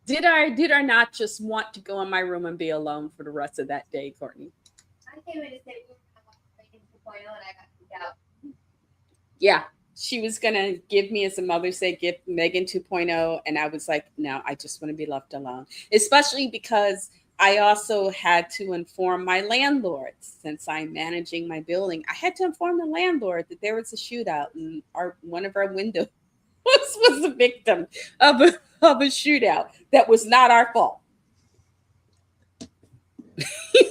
did I not just want to go in my room and be alone for the rest of that day, Courtney? I came in to say we were going to watch Megan 2.0 and I got kicked out. Yeah, she was gonna give me as a Mother's Day gift Megan 2.0, and I was like, no, I just want to be left alone. Especially because I also had to inform my landlord, since I'm managing my building. I had to inform the landlord that there was a shootout and one of our windows was a victim of a shootout that was not our fault.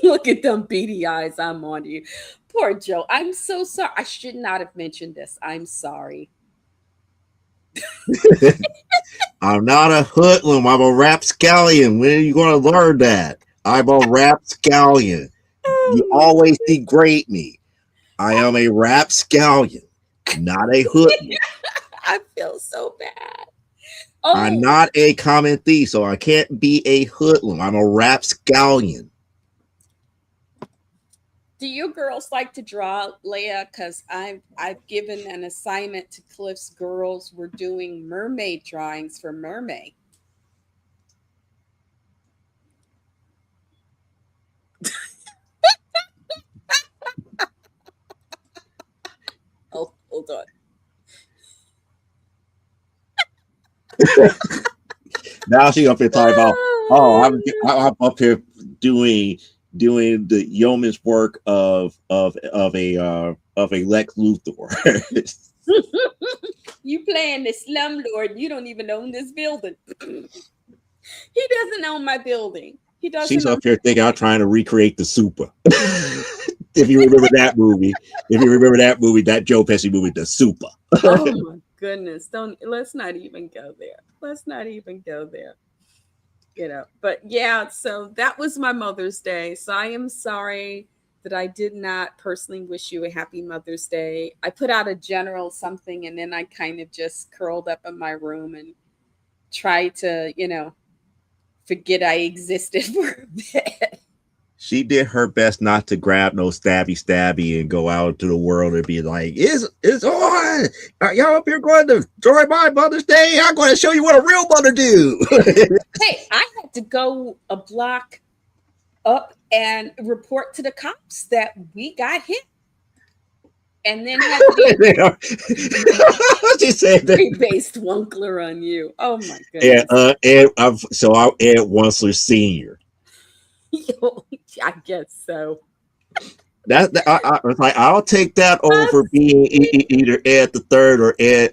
Look at them beady eyes. I'm on you. Poor Joe. I'm so sorry. I should not have mentioned this. I'm sorry. I'm not a hoodlum. I'm a rapscallion. When are you going to learn that? I'm a rapscallion. You Oh always degrade me. I am a rapscallion, not a hoodlum. I feel so bad. I'm Oh, not a common thief, so I can't be a hoodlum. I'm a rapscallion. do you girls like to draw, Leah? Because I've given an assignment to Cliff's girls. We're doing mermaid drawings for mermaid. Oh, hold on. Now she up here talking about, oh, I'm up here doing the yeoman's work of a Lex Luthor. You playing the slumlord? You don't even own this building. He doesn't own my building. He She's doesn't up own. here thinking I'm trying to recreate the super. If you remember that movie, that Joe Pesci movie, the super. Oh my goodness! Don't let's not even go there. Let's not even go there. But yeah. So that was my Mother's Day. So I am sorry that I did not personally wish you a happy Mother's Day. I put out a general something, and then I kind of just curled up in my room and tried to, forget I existed for a bit. She did her best not to grab no stabby and go out to the world and be like, it's on. Are y'all up here going to enjoy my Mother's Day? I'm going to show you what a real mother do. Hey, I had to go a block up and report to the cops that we got hit, and then had to be She said that. based Wonkler on you. Oh my And, goodness. I'm Ed Wunsler Senior. I guess so. I was like, I'll take that over That's being sweet. either Ed the third or Ed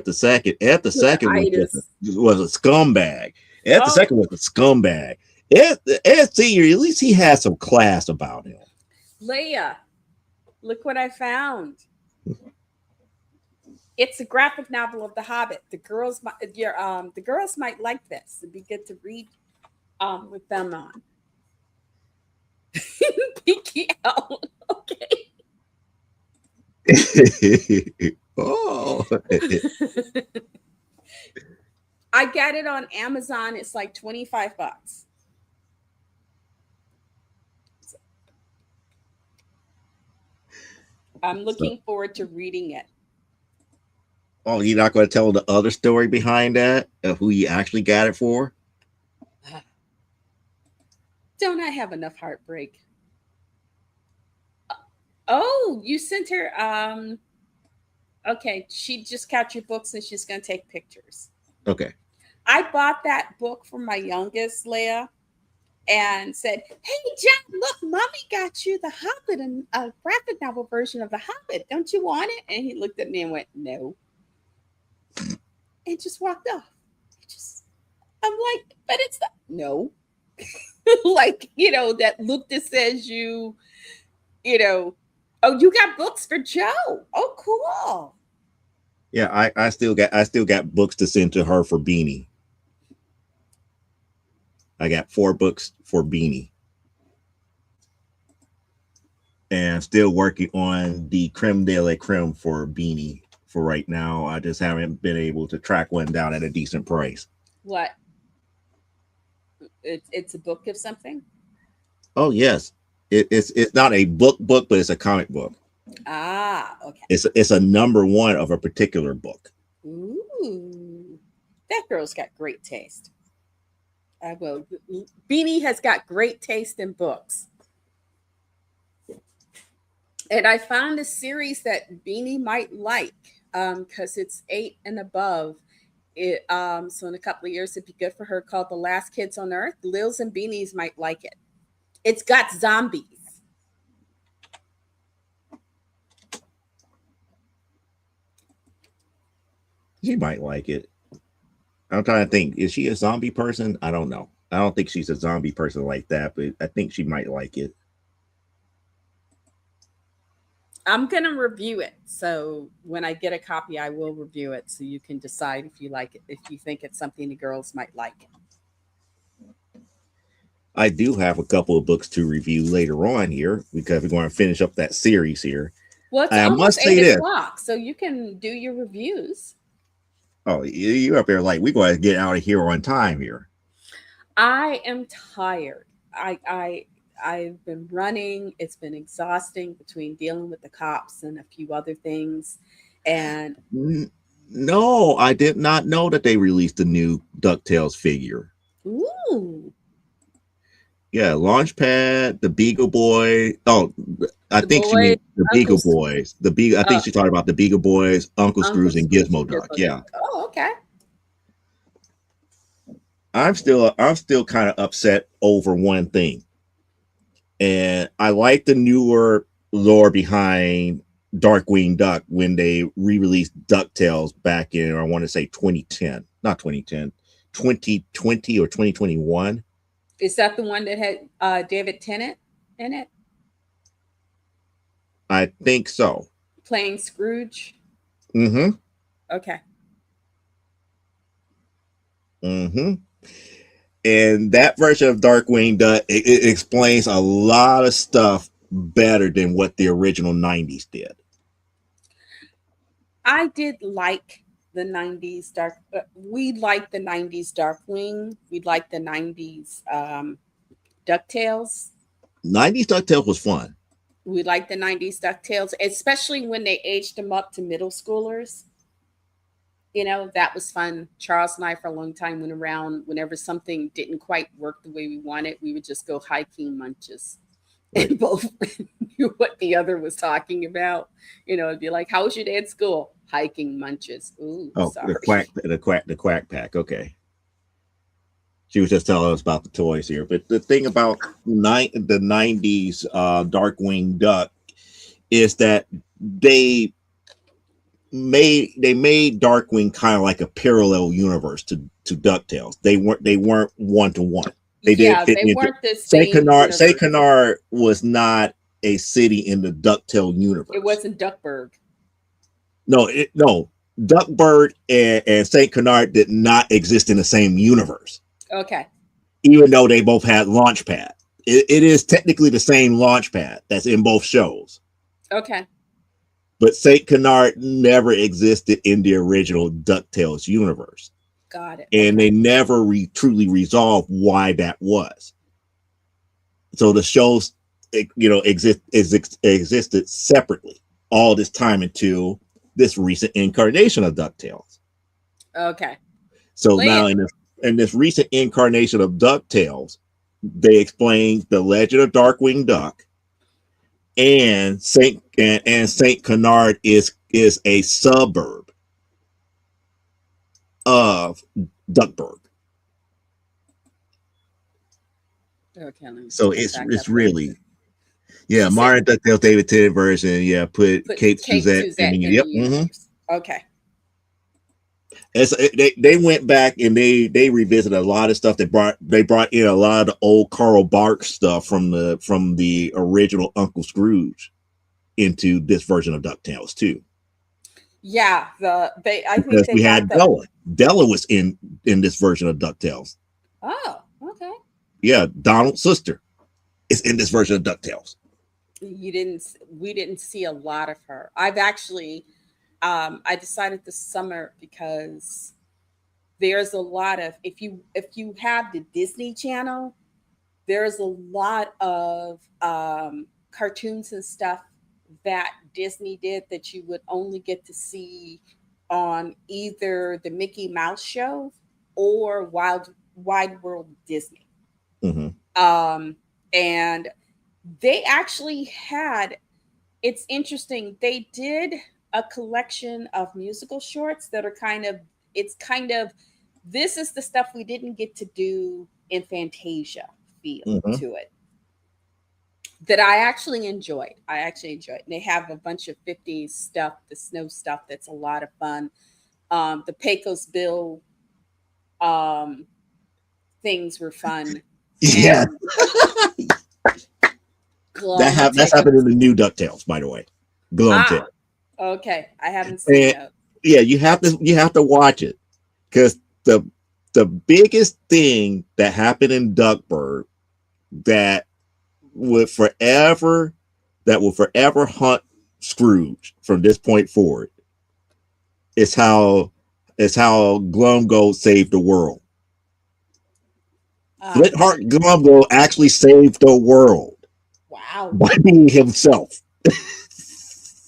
the second. Ed the second Itis. was a scumbag. Ed the Oh, second was a scumbag. Ed Senior, at least he had some class about him. Leia, look what I found. It's a graphic novel of The Hobbit. The girls might like this. It'd be good to read with them on. Peeky out. Okay. Oh, I got it on Amazon. It's like $25. I'm so, looking forward to reading it. oh, you're not going to tell the other story behind that of who you actually got it for? Don't I have enough heartbreak? Oh, you sent her. Okay, she just got your books and she's gonna take pictures. Okay. I bought that book for my youngest, Leia, and said, "Hey, Jack, look, mommy got you the Hobbit and a graphic novel version of the Hobbit. Don't you want it?" And he looked at me and went, "No," and just walked off. I'm like, "But it's the no." Like, that look that says you know, oh, you got books for Joe. Oh, cool. Yeah, I still got books to send to her for Beanie. I got 4 books for Beanie. And still working on the creme de la creme for Beanie for right now. I just haven't been able to track one down at a decent price. What? It's a book of something? Oh yes, it's not a book, but it's a comic book. Ah, okay. It's a number one of a particular book. Ooh, that girl's got great taste. Well, Beanie has got great taste in books. And I found a series that Beanie might like because it's 8 and above. So in a couple of years, it'd be good for her. Called The Last Kids on Earth. Lils and Beanies might like it. It's got zombies. She might like it. I'm trying to think. Is she a zombie person? I don't know. I don't think she's a zombie person like that, but I think she might like it. I'm gonna review it. So when I get a copy, I will review it so you can decide if you like it, if you think it's something the girls might like. I do have a couple of books to review later on here because we're going to finish up that series here. Well, it's I almost must say eight this. o'clock, so you can do your reviews. Oh, you up there like we're going to get out of here on time here. I am tired. I've been running. It's been exhausting between dealing with the cops and a few other things. And No, I did not know that they released a new DuckTales figure. ooh, Yeah, Launchpad, the Beagle Boy. Oh, I the think she boy, means the Uncle Beagle Boys. The Beagle. I uh, think she's talking about the Beagle Boys, Uncle Uncle Screws, and Scrooge Gizmo and Duck. Gizmo Duck. Yeah, Oh, okay. I'm still kind of upset over one thing, and I like the newer lore behind Darkwing Duck when they re-released DuckTales back in, I want to say 2010, not 2010, 2020 or 2021. Is that the one that had David Tennant in it I think so. playing Scrooge? Mm-hmm. Okay. Mm-hmm. And that version of Darkwing Duck, it explains a lot of stuff better than what the original 90s did. I did like the 90s dark we liked the 90s Darkwing. We liked the 90s DuckTales. 90s DuckTales was fun. We liked the 90s DuckTales, especially when they aged them up to middle schoolers. That was fun. Charles and I, for a long time, went around whenever something didn't quite work the way we wanted, we would just go hiking munches. Right. And both knew what the other was talking about. It'd be like, "How was your day at school?" Hiking munches. Ooh, Oh, the sorry. quack, the quack pack. Okay. She was just telling us about the toys here. But the thing about the 90s Darkwing Duck is that they they made Darkwing kind of like a parallel universe to DuckTales. They weren't one to one. They didn't Yeah, fit they into weren't the Saint same Canard. Saint universe. Canard was not a city in the DuckTale It universe. wasn't Duckburg. No. Duckburg and Saint Canard did not exist in the same universe, Okay. even though they both had Launchpad. It is technically the same Launchpad that's in both shows. Okay. But Saint Canard never existed in the original DuckTales universe. Got it. And Okay. they never truly resolved why that was. So the shows, existed separately all this time until this recent incarnation of DuckTales. Okay. So Lynn. now in this recent incarnation of DuckTales, they explain the legend of Darkwing Duck, and Saint Canard is a suburb of Duckburg. Okay, let me So pull it it's back it's up there. really, yeah, She said Mario DuckTales David Tennant version. Yeah, put put Kate Kate Suzette in the Suzette in the yep. Mm-hmm. universe. Okay. They went back and they revisited a lot of stuff. They brought in a lot of the old Carl Barks stuff from the original Uncle Scrooge into this version of DuckTales too. Yeah, I think Because they we got had the Della. Della was in this version of DuckTales. oh, okay. Yeah, Donald's sister is in this version of DuckTales. We didn't see a lot of her. I've actually I decided this summer because there's a lot of if you have the Disney Channel, there's a lot of cartoons and stuff that Disney did that you would only get to see on either the Mickey Mouse show or Wide World Disney. Mm-hmm. And they actually had, it's interesting, they did a collection of musical shorts that are it's kind of, this is the stuff we didn't get to do in Fantasia feel Mm-hmm. to it that I actually enjoyed. I actually enjoyed. And they have a bunch of 50s stuff, the snow stuff that's a lot of fun. The Pecos Bill um, things were fun. Yeah, And Glum that's taking happened in the new DuckTales, by the way. Glumtail. Ah, okay. I haven't seen And those. yeah, you have to watch it because the biggest thing that happened in Duckburg that would forever haunt Scrooge from this point forward is how Glumgold saved the world. Flintheart Okay. Glumgold actually saved the world Wow. by being himself.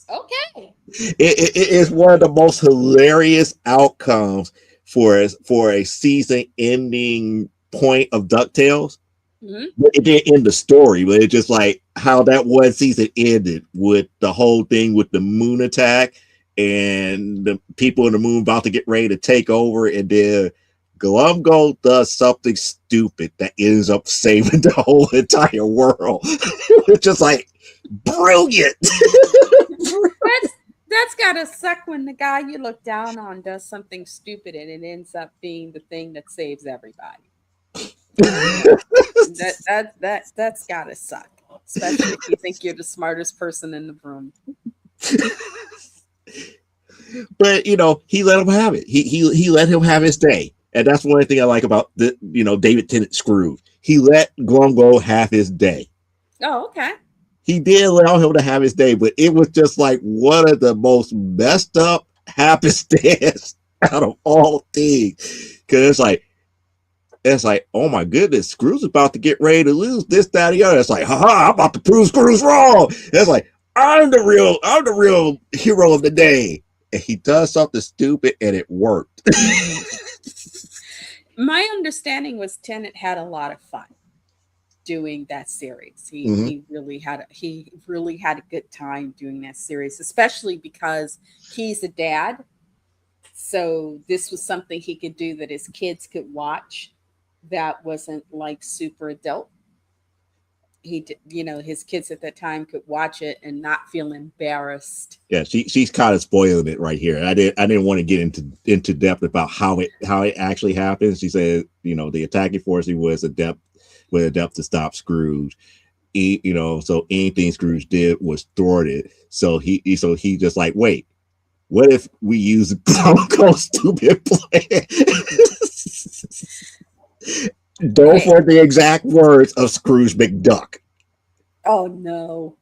Okay. It is one of the most hilarious outcomes for a season ending point of DuckTales. Hmm. It didn't end the story, but it's just like how that one season ended with the whole thing with the moon attack and the people in the moon about to get ready to take over, and then Glumgo does something stupid that ends up saving the whole entire world. It's just like brilliant. That's gotta suck when the guy you look down on does something stupid and it ends up being the thing that saves everybody. You know, that's gotta suck. Especially if you think you're the smartest person in the room. But he let him have it. He let him have his day, and that's one thing I like about the David Tennant Scrooge. He let Glumgo have his day. Oh, okay. He did allow him to have his day, but it was just like one of the most messed up happenstance out of all things. Because it's like, oh my goodness, Scrooge is about to get ready to lose this, that, and the other. It's like, haha, I'm about to prove Scrooge wrong. It's like, I'm the real hero of the day. And he does something stupid and it worked. My understanding was Tennant had a lot of fun doing that series. He Mm-hmm. he really had a good time doing that series, especially because he's a dad. So this was something he could do that his kids could watch that wasn't like super adult. His kids at that time could watch it and not feel embarrassed. Yeah, she's kind of spoiling it right here. I didn't want to get into depth about how it actually happens. She said, the attacking force was adept to stop Scrooge. So anything Scrooge did was thwarted. So he just like, wait, what if we use Bronco's stupid plan? Those Okay. were the exact words of Scrooge McDuck. Oh no.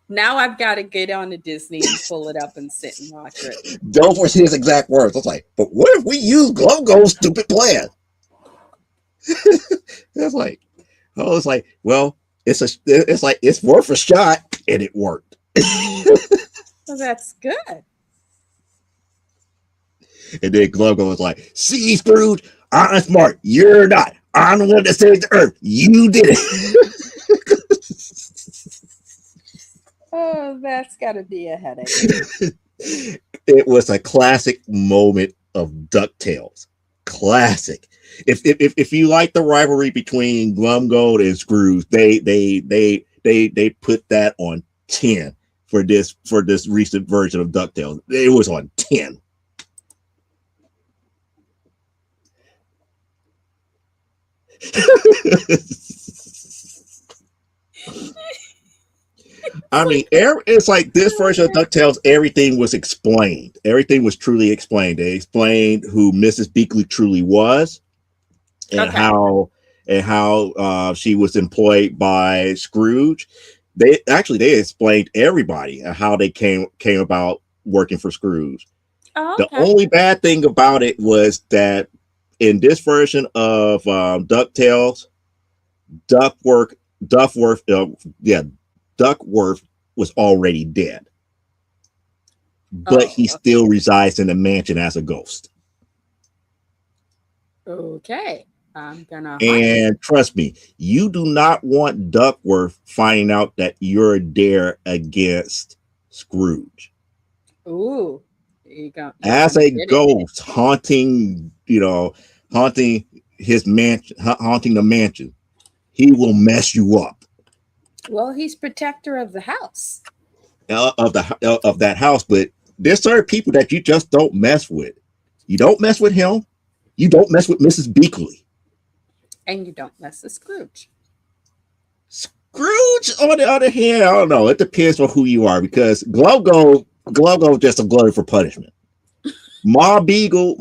Now I've got to get on to Disney and pull it up and sit and watch it. Those were his exact words. I was like, but what if we use Glumgo's stupid plan? It's like, well, it's worth a shot, and it worked. Well, that's good. And then Glumgo was like, see, Scrooge, I'm smart. You're not. I'm the one that saved the earth. You did it. Oh, that's got to be a headache. It was a classic moment of DuckTales. Classic. If you like the rivalry between Glumgold and Scrooge, they put that on 10 for this recent version of DuckTales. It was on 10. I mean, it's like this version of DuckTales, everything was explained. Everything was truly explained. They explained who Mrs. Beakley truly was and Okay. how she was employed by Scrooge. They explained everybody and how they came about working for Scrooge. Oh, The okay. only bad thing about it was that in this version of DuckTales, Duckworth, Duckworth, yeah, Duckworth was already dead, but he Oh, still resides in the mansion as a ghost. okay. I'm gonna hunt it. And trust me, you do not want Duckworth finding out that you're there against Scrooge. Ooh, you're As gonna a get it. ghost haunting his mansion, haunting the mansion. He will mess you up Well, he's protector of the house. of that house. But there's certain people that you just don't mess with. You don't mess with him. You don't mess with Mrs. Beakley. And you don't mess with Scrooge. Scrooge, on the other hand, I don't know. It depends on who you are because Gluggo just a glutton for punishment. Ma Beagle,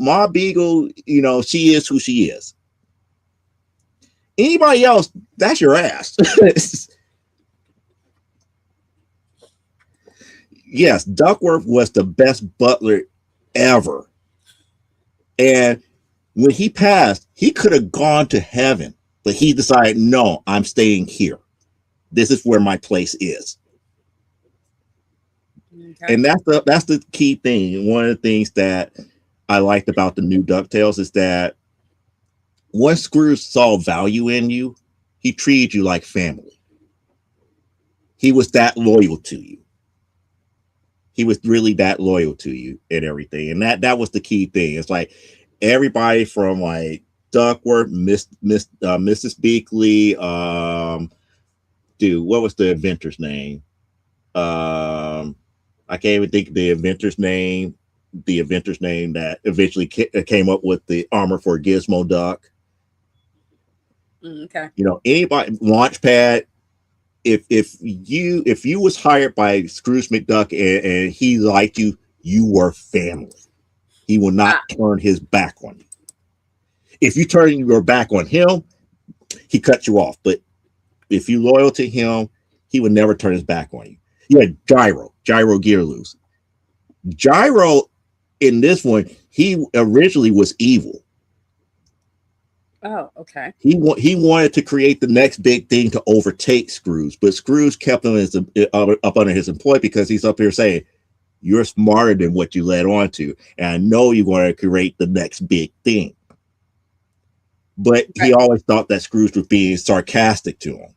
you know, she is who she is. Anybody else, that's your ass. Yes, Duckworth was the best butler ever. And when he passed, he could have gone to heaven, but he decided, no, I'm staying here. This is where my place is. Okay. And that's the key thing. One of the things that I liked about the new DuckTales is that once Scrooge saw value in you, he treated you like family. He was that loyal to you. He was really that loyal to you and everything. And that was the key thing. It's like everybody from like Duckworth, Mrs. Beakley, dude, what was the inventor's name? I can't even think of the inventor's name. The inventor's name that eventually came up with the armor for Gizmo Duck. Okay. You know, anybody Launchpad. If you was hired by Scrooge McDuck and he liked you, you were family. He will not turn his back on you. If you turn your back on him, he cuts you off. But if you loyal to him, he would never turn his back on you. You had Gyro Gearloose. Gyro in this one, he originally was evil. Oh, okay. He wanted to create the next big thing to overtake Scrooge, but Scrooge kept him up under his employ because he's up here saying, "You're smarter than what you led on to, and I know you're going to create the next big thing." But he always thought that Scrooge was being sarcastic to him.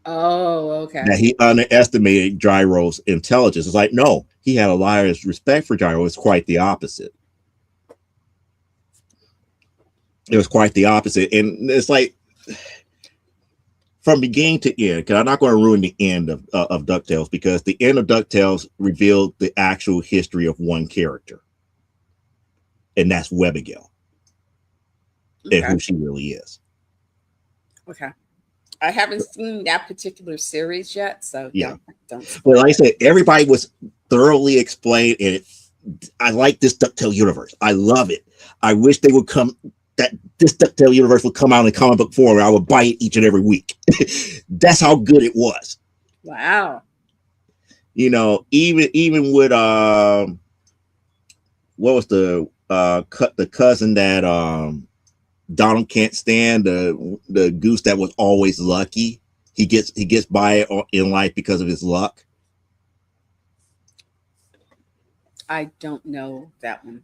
Oh, okay. That he underestimated Gyro's intelligence. It's like, no, he had a lot of respect for Gyro. It's quite the opposite. It was quite the opposite. And it's like from beginning to end, because I'm not going to ruin the end of DuckTales because the end of DuckTales revealed the actual history of one character. And that's Webigail. And who she really is. Okay. I haven't seen that particular series yet, so yeah. Don't. But like I said, everybody was thoroughly explained, and I like this DuckTales universe. I love it. I wish they would come. That this DuckTales universe would come out in comic book form. I would buy it each and every week. That's how good it was. Wow. You know, even with what was the cousin that Donald can't stand, the goose that was always lucky. He gets by in life because of his luck. I don't know that one.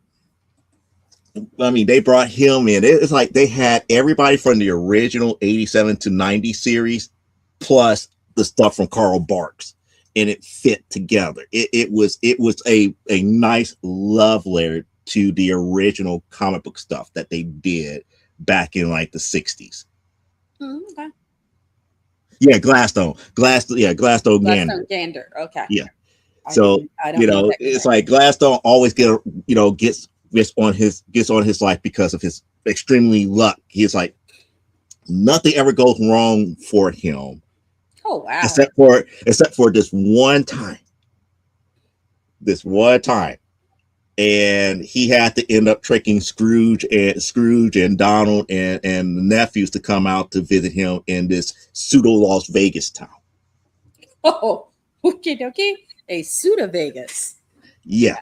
I mean, they brought him in. It's like they had everybody from the original 87 to 90 series, plus the stuff from Carl Barks, and it fit together. It was a nice love letter to the original comic book stuff that they did back in like the 60s. Okay. Yeah, Gladstone Gander. Gander. Okay. Yeah. So I don't know, it's like Gladstone always gets on his life because of his extremely luck. He's like nothing ever goes wrong for him. Oh wow. Except for this one time. And he had to end up tricking Scrooge and Donald and the nephews to come out to visit him in this pseudo Las Vegas town. Oh, okay, a pseudo Vegas. Yeah,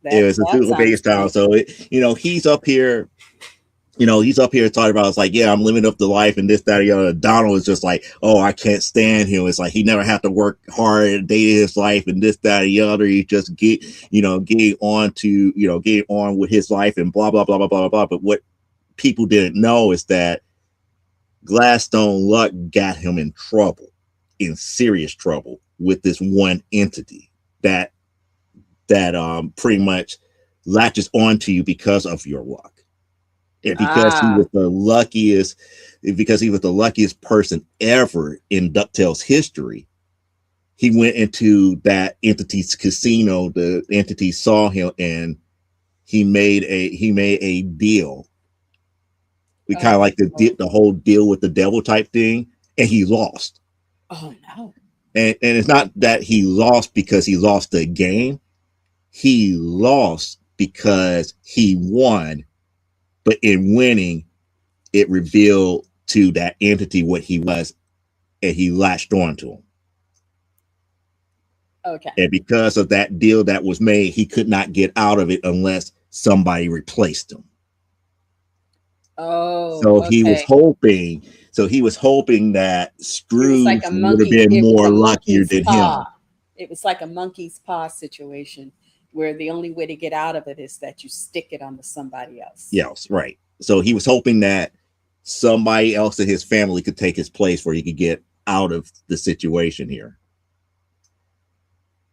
it was a pseudo Vegas town. So he's up here. He's up here talking about, it's like, yeah, I'm living up the life and this, that, and the other. Donald is just like, oh, I can't stand him. It's like he never had to work hard and date his life and this, that, and the other. He just getting on with his life and blah, blah, blah, blah, blah, blah. But what people didn't know is that Gladstone luck got him in serious trouble with this one entity that pretty much latches onto you because of your luck. And because he was the luckiest person ever in DuckTales history, he went into that entity's casino. The entity saw him and he made a deal. We kind of like the whole deal with the devil type thing, and he lost. Oh no. And it's not that he lost because he lost the game. He lost because he won, but in winning, it revealed to that entity what he was, and he latched onto him. Okay. And because of that deal that was made, he could not get out of it unless somebody replaced him. Oh, So he was okay. hoping, so he was hoping that It was like Scrooge a would have monkey. been It was more a luckier monkey's than him. paw. It was like a monkey's paw situation where the only way to get out of it is that you stick it onto somebody else. Yes, right. So he was hoping that somebody else in his family could take his place where he could get out of the situation here.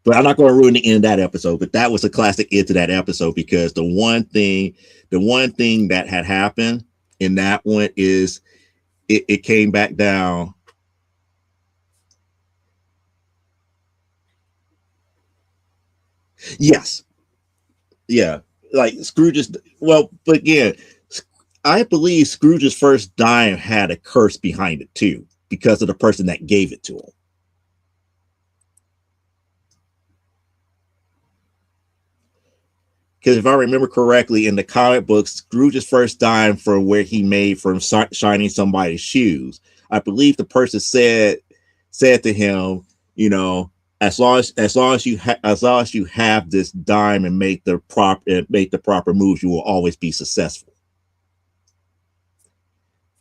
But I'm not going to ruin the end of that episode. But that was a classic end to that episode because the one thing that had happened in that one is it came back down. Yes, yeah, like Scrooge's. Well, but again, I believe Scrooge's first dime had a curse behind it too because of the person that gave it to him. Because if I remember correctly, in the comic books, Scrooge's first dime from where he made from shining somebody's shoes, I believe the person said to him, you know, as long as you have this dime and make the proper moves, you will always be successful.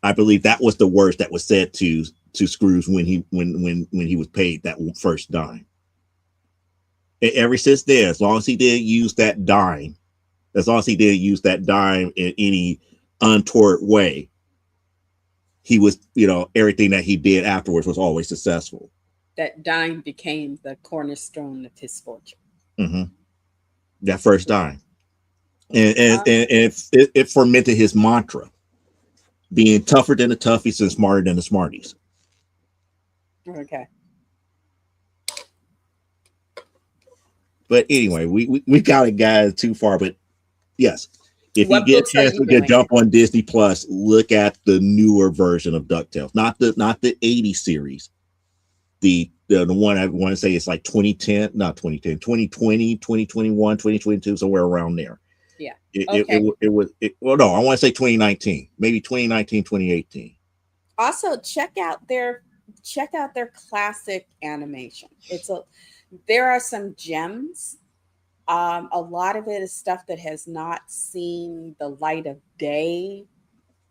I believe that was the words that was said to Scrooge when he was paid that first dime. And ever since then, as long as he didn't use that dime in any untoward way, he was, everything that he did afterwards was always successful. That dime became the cornerstone of his fortune. Hmm. That first dime, and, Uh, and, and it fermented his mantra: being tougher than the toughies and smarter than the smarties. okay. But anyway, we got it, guys, too far. But yes, if you What get a books are chance you to doing? jump on Disney Plus, look at the newer version of DuckTales, not the 80s series. The one I want to say is like 2010, not 2010, 2020, 2021, 2022, somewhere around there. Yeah. Okay. Well, no, I want to say 2019, maybe 2019, 2018. Also, check out their classic animation. There are some gems. A lot of it is stuff that has not seen the light of day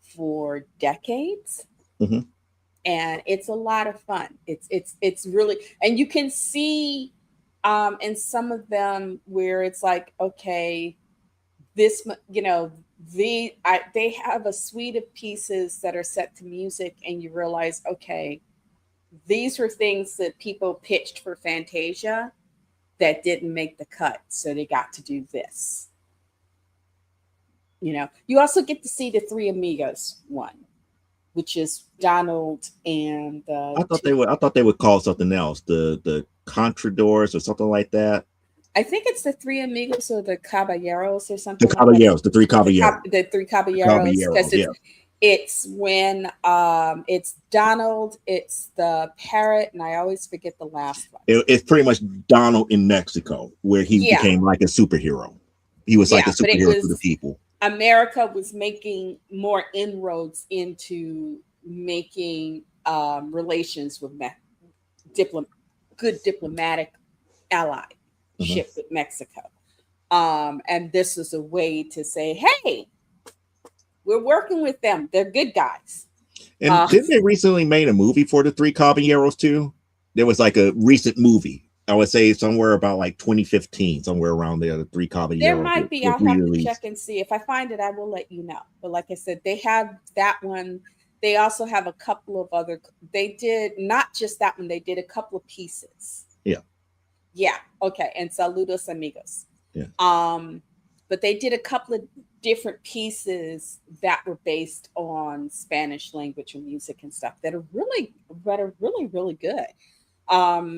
for decades, Hmm. and it's a lot of fun. It's really, and you can see in some of them where it's like, okay, they have a suite of pieces that are set to music, and you realize, okay, these were things that people pitched for Fantasia that didn't make the cut, so they got to do this. You also get to see the Three Amigos one, which is Donald and I thought they would call something else, the Contradors or something like that. I think it's the Three Amigos or the Caballeros or The something like that. Caballeros, the three Caballeros, The Three the Caballeros, because Caballeros. Yeah, it's when it's Donald, it's the parrot, and I always forget the last one. it's pretty much Donald in Mexico, where he Yeah, became like a superhero. He was like a yeah, but it superhero to the was people. America was making more inroads into making relations with diplom- good diplomatic Mhm. allyship with Mexico. And this is a way to say, hey, we're working with them. They're good guys. And Uh, didn't they recently made a movie for the three Caballeros too? There was like a recent movie. I would say somewhere about like 2015, somewhere around there. The three there Caballeros might be. was I'll have to check re-released. and see. If I find it, I will let you know. But like I said, they have that one. They also have a couple of other. They did not just that one. They did a couple of pieces. Yeah, Yeah. Okay. And saludos amigos. yeah. Um, but they did a couple of different pieces that were based on Spanish language and music and stuff that are really good.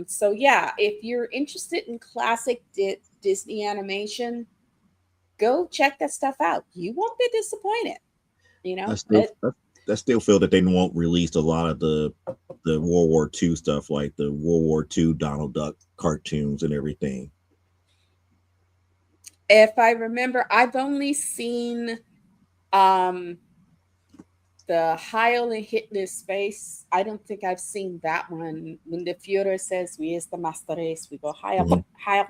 So yeah, if you're interested in classic Disney animation, go check that stuff out. You won't be disappointed. You I know, still I still feel that they won't release a lot of the about the World War II stuff, like the World War II Donald Duck cartoons and everything. If I remember, I've only seen um the Heil and Hitler's face. I don't think I've seen that one. When the Führer says, "We is the master race," we go Mhm. Heil, Heil.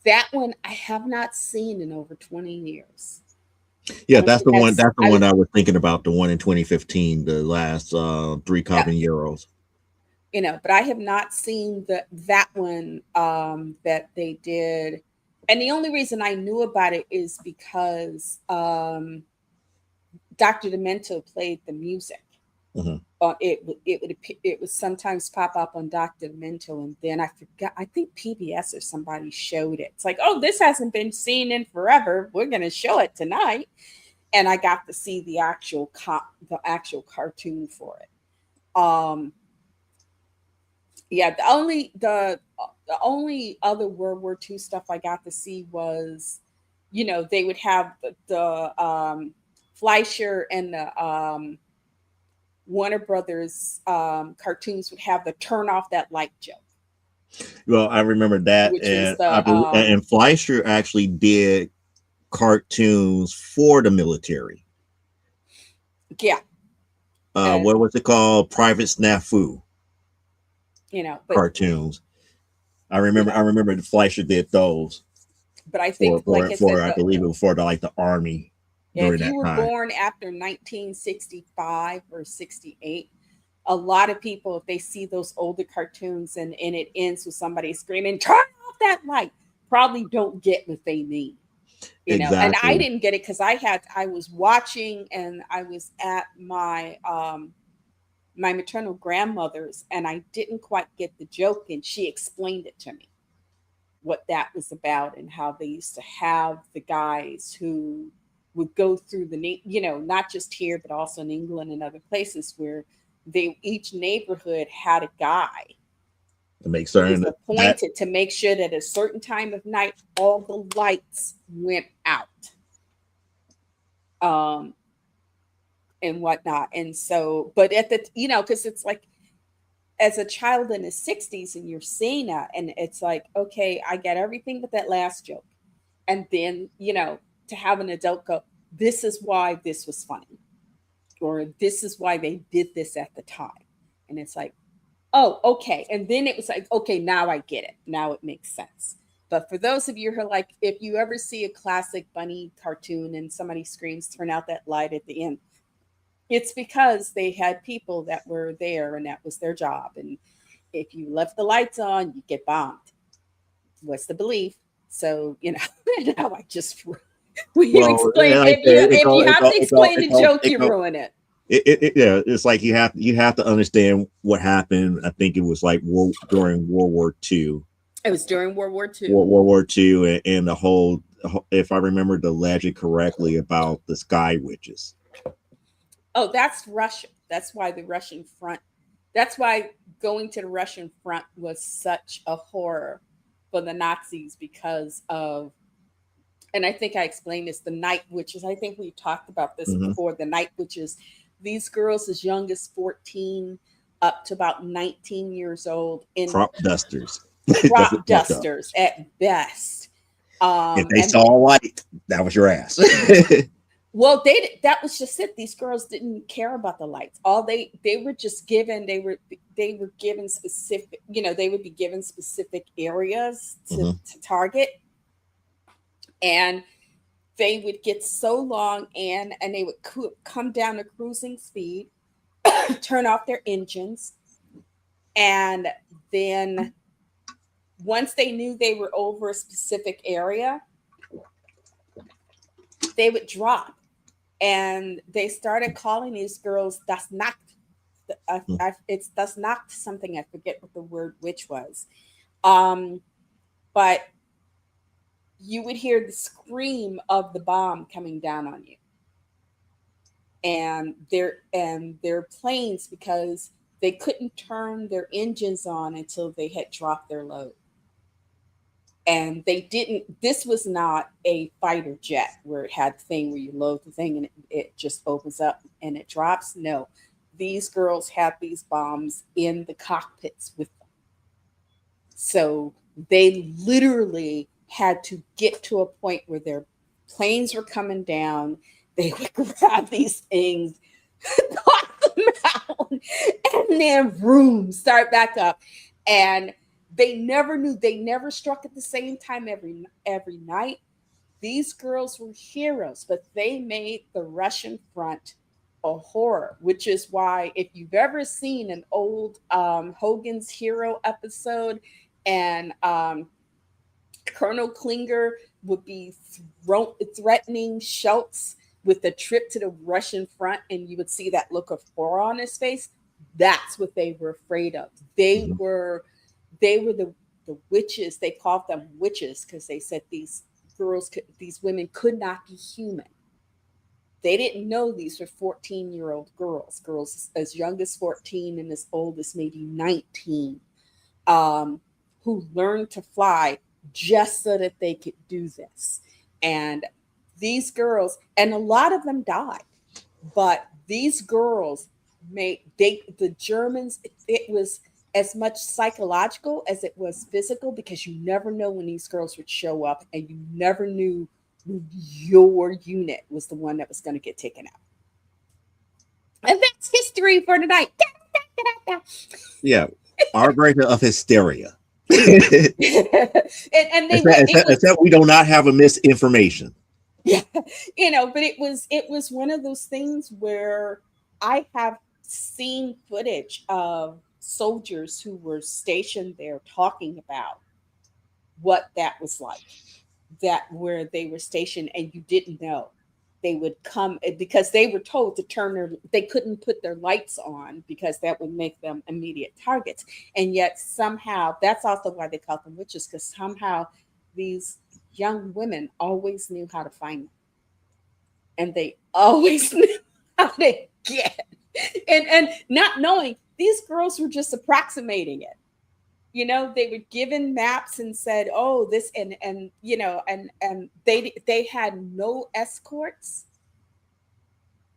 That one I have not seen in over 20 years. I Yeah, don't that's think the one. That's the I one was, I was thinking about. The one in 2015, the last three yeah, Caballeros. but I have not seen that one that they did. And the only reason I knew about it is because Dr. Demento played the music. Mhm. It would sometimes pop up on Dr. Demento, and then I forgot. I think PBS or somebody showed it. It's like, oh, this hasn't been seen in forever. We're gonna show it tonight, and I got to see the actual cartoon for it. Um, yeah, the only other World War II stuff I got to see was, they would have the Fleischer and the Warner Brothers cartoons would have the turn off that light joke, Well, I remember that, which was and Fleischer actually did cartoons for the military. yeah, and What was it called? Private Snafu but cartoons. you know, I remember the Fleischer did those but I think, like I said, for I believe it was for the army during if you that were time. born after 1965 or 68, a lot of people, if they see those older cartoons and it ends with somebody screaming, "Turn off that light," probably don't get what they mean. And I Exactly. didn't get it because I was watching, and I was at my maternal grandmother's, and I didn't quite get the joke, and she explained it to me, what that was about, and how they used to have the guys who would go through not just here but also in England and other places, where they each neighborhood had a guy To make who was certain that appointed to make sure that at a certain time of night all the lights went out, um and whatnot. And so, but at the because it's like, as a child in the 60s, and you're seeing that, and it's like, okay, I get everything but that last joke. And then, to have an adult go, "This is why this was funny," or "This is why they did this at the time." And it's like, oh, okay. And then it was like, okay, now I get it. Now it makes sense. But for those of you who are like, if you ever see a classic bunny cartoon and somebody screams, "Turn out that light" at the end, it's because they had people that were there and that was their job. And if you left the lights on, you get bombed. What's the belief? So, now I just when you well, explain, like I said, if you have to explain the joke, you ruin it. yeah, it's like you have to understand what happened. I think it was like during World War II, It was during World War II. World War II, and the whole, if I remember the legend correctly, about the sky witches. Oh, that's Russia. That's why the Russian front. That's why going to the Russian front was such a horror for the Nazis, because of, and I think I explained this, the night witches. I think we talked about this Hmm. before. The night witches, these girls as young as 14 up to about 19 years old, in Crop dusters. That's what crop fucked up. dusters at best. If they And saw light, that was your ass. Well, that was just it. These girls didn't care about the lights. All they were just given, they were given specific, they would be given specific areas Hmm. to target, and they would get so long, and they would come down to cruising speed, turn off their engines, and then once they knew they were over a specific area, they would drop, and they started calling these girls "das Nacht." It's "das Nacht" something. I forget what the word which was. Um, but you would hear the scream of the bomb coming down on you, and their planes, because they couldn't turn their engines on until they had dropped their load. And they didn't. This was not a fighter jet where it had the thing where you load the thing and it just opens up and it drops. No, these girls had these bombs in the cockpits with them. So they literally had to get to a point where their planes were coming down. They would grab these things, pop them out, and then room start back up. And they never knew, they never struck at the same time every night. These girls were heroes, but they made the Russian front a horror, which is why if you've ever seen an old Hogan's Hero episode, and Colonel Klinger would be threatening Schultz with a trip to the Russian front, and you would see that look of horror on his face. That's what they were afraid of. They were the witches. They called them witches because they said these women could not be human. They didn't know these were 14-year-old girls as young as 14 and as old as maybe 19, who learned to fly just so that they could do this. And these girls, and a lot of them died, but these girls the Germans, it was as much psychological as it was physical, because you never know when these girls would show up, and you never knew your unit was the one that was going to get taken out. And that's history for tonight. Yeah, our version of hysteria. and they except we do not have a misinformation. Yeah, but it was one of those things where I have seen footage of soldiers who were stationed there talking about what that was like, that where they were stationed and you didn't know. They would come because they were told to they couldn't put their lights on because that would make them immediate targets. And yet somehow, that's also why they called them witches, because somehow these young women always knew how to find them. And they always knew how to get. And not knowing, these girls were just approximating it. They were given maps and said, "Oh, this," and they had no escorts.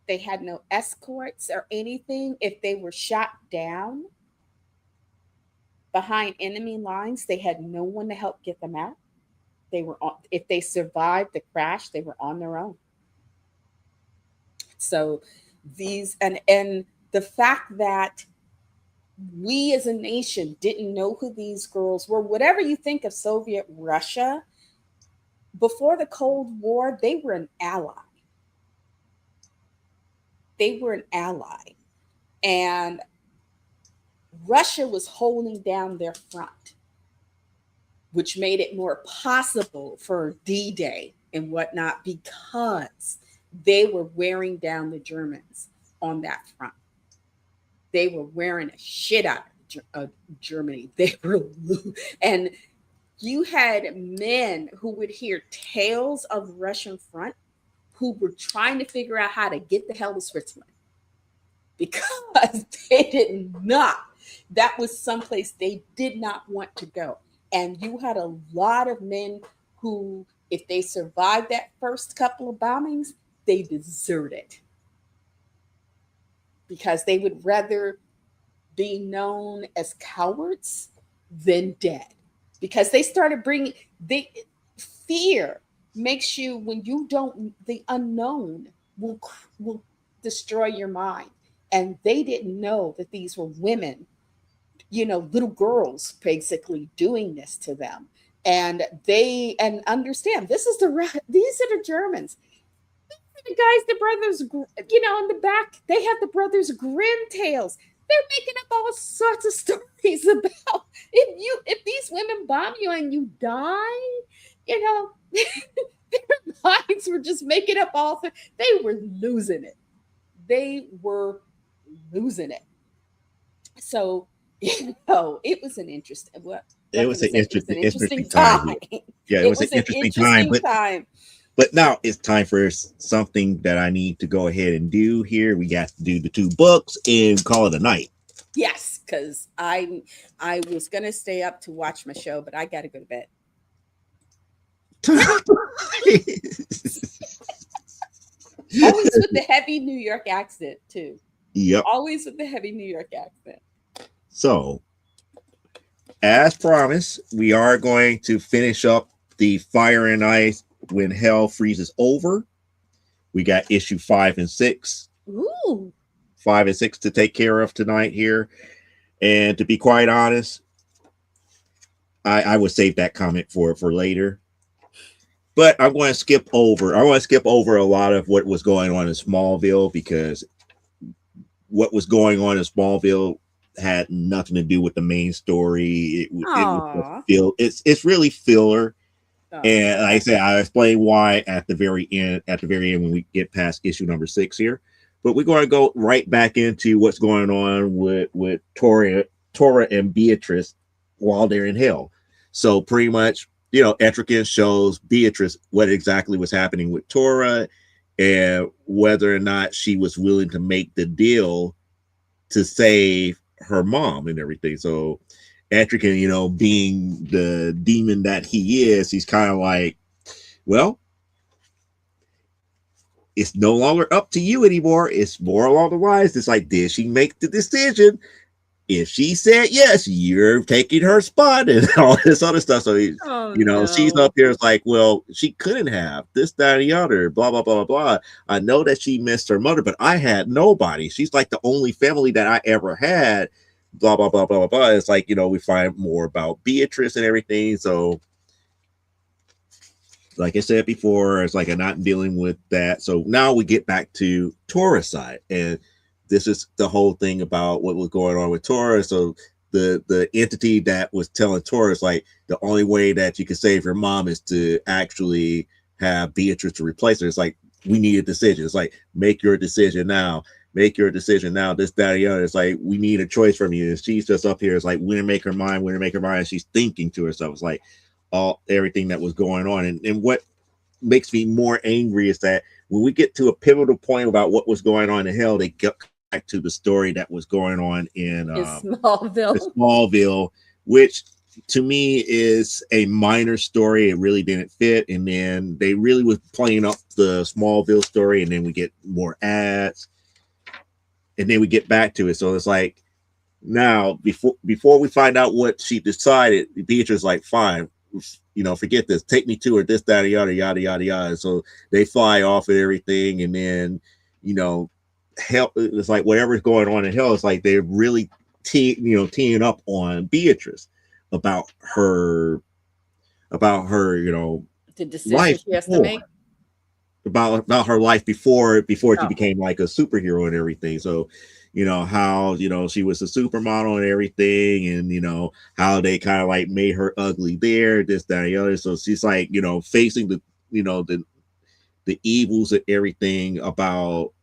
They had no escorts or anything. If they were shot down behind enemy lines, they had no one to help get them out. If they survived the crash, they were on their own. So these and the fact that we as a nation didn't know who these girls were. Whatever you think of Soviet Russia, before the Cold War, they were an ally. They were an ally. And Russia was holding down their front, which made it more possible for D-Day and whatnot, because they were wearing down the Germans on that front. They were wearing a shit out of Germany. And you had men who would hear tales of the Russian front who were trying to figure out how to get the hell to Switzerland, because they did not. That was someplace they did not want to go. And you had a lot of men who, if they survived that first couple of bombings, they deserted, because they would rather be known as cowards than dead, because they started bringing fear makes you, when you don't, the unknown will destroy your mind. And they didn't know that these were women, little girls basically doing this to them. And understand, these are the Germans. The guys, the brothers, in the back, they have the brothers Grimm tales. They're making up all sorts of stories about if these women bomb you and you die, their minds were just making up all things. They were losing it. So, it was an interesting. It was an interesting time. Yeah, it was an interesting time. But now it's time for something that I need to go ahead and do here. We got to do the 2 books and call it a night. Yes, because I was going to stay up to watch my show, but I got to go to bed. Always with the heavy New York accent, too. Yep. Always with the heavy New York accent. So, as promised, we are going to finish up the Fire and Ice when Hell freezes over. We got issue 5 and 6. Ooh. 5 and 6 to take care of tonight here. And to be quite honest, I would save that comment for later. But I'm going to skip over. I want to skip over a lot of what was going on in Smallville because what was going on in Smallville had nothing to do with the main story. It was just Aw. it's really filler. Oh, And like I okay. said, I explain why at the very end. At the very end, when we get past issue number 6 here, but we're going to go right back into what's going on with Tora and Beatrice while they're in hell. So pretty much, Etrigan shows Beatrice what exactly was happening with Tora and whether or not she was willing to make the deal to save her mom and everything. So Etrigan, being the demon that he is, he's kind of like, well, it's no longer up to you anymore. It's more along the lines. It's like, did she make the decision? If she said yes, you're taking her spot and all this other stuff. So, Oh she's no. up here. It's like, well, she couldn't have this, that, and the other, blah, blah, blah, blah. I know that she missed her mother, but I had nobody. She's like the only family that I ever had, blah, blah, blah, blah, blah, blah. It's like, we find more about Beatrice and everything. So, like I said before, it's like I'm not dealing with that. So now we get back to Tora's side. And this is the whole thing about what was going on with Tora. So the entity that was telling Tora is like the only way that you can save your mom is to actually have Beatrice to replace her. It's like we need a decision. It's like make your decision now. Make your decision now. This, that, and the other. It's like we need a choice from you. And she's just up here. It's like when to make her mind, when to make her mind. And she's thinking to herself. It's like everything that was going on. And what makes me more angry is that when we get to a pivotal point about what was going on in hell, they get back to the story that was going on in In Smallville. Smallville, which to me is a minor story. It really didn't fit. And then they really was playing up the Smallville story, and then we get more ads, and then we get back to it. So it's like now before we find out what she decided, Beatrice's like, fine, forget this. Take me to her, this, that, yada, yada, yada, yada. So they fly off and everything. And then, hell, it's like whatever's going on in hell, it's like they're really teeing up on Beatrice about her, The decision life she has to before. make. About her life before she Oh. became like a superhero and everything. So how she was a supermodel and everything, and how they kind of like made her ugly there, this, that, and the other. So she's like facing the evils and everything about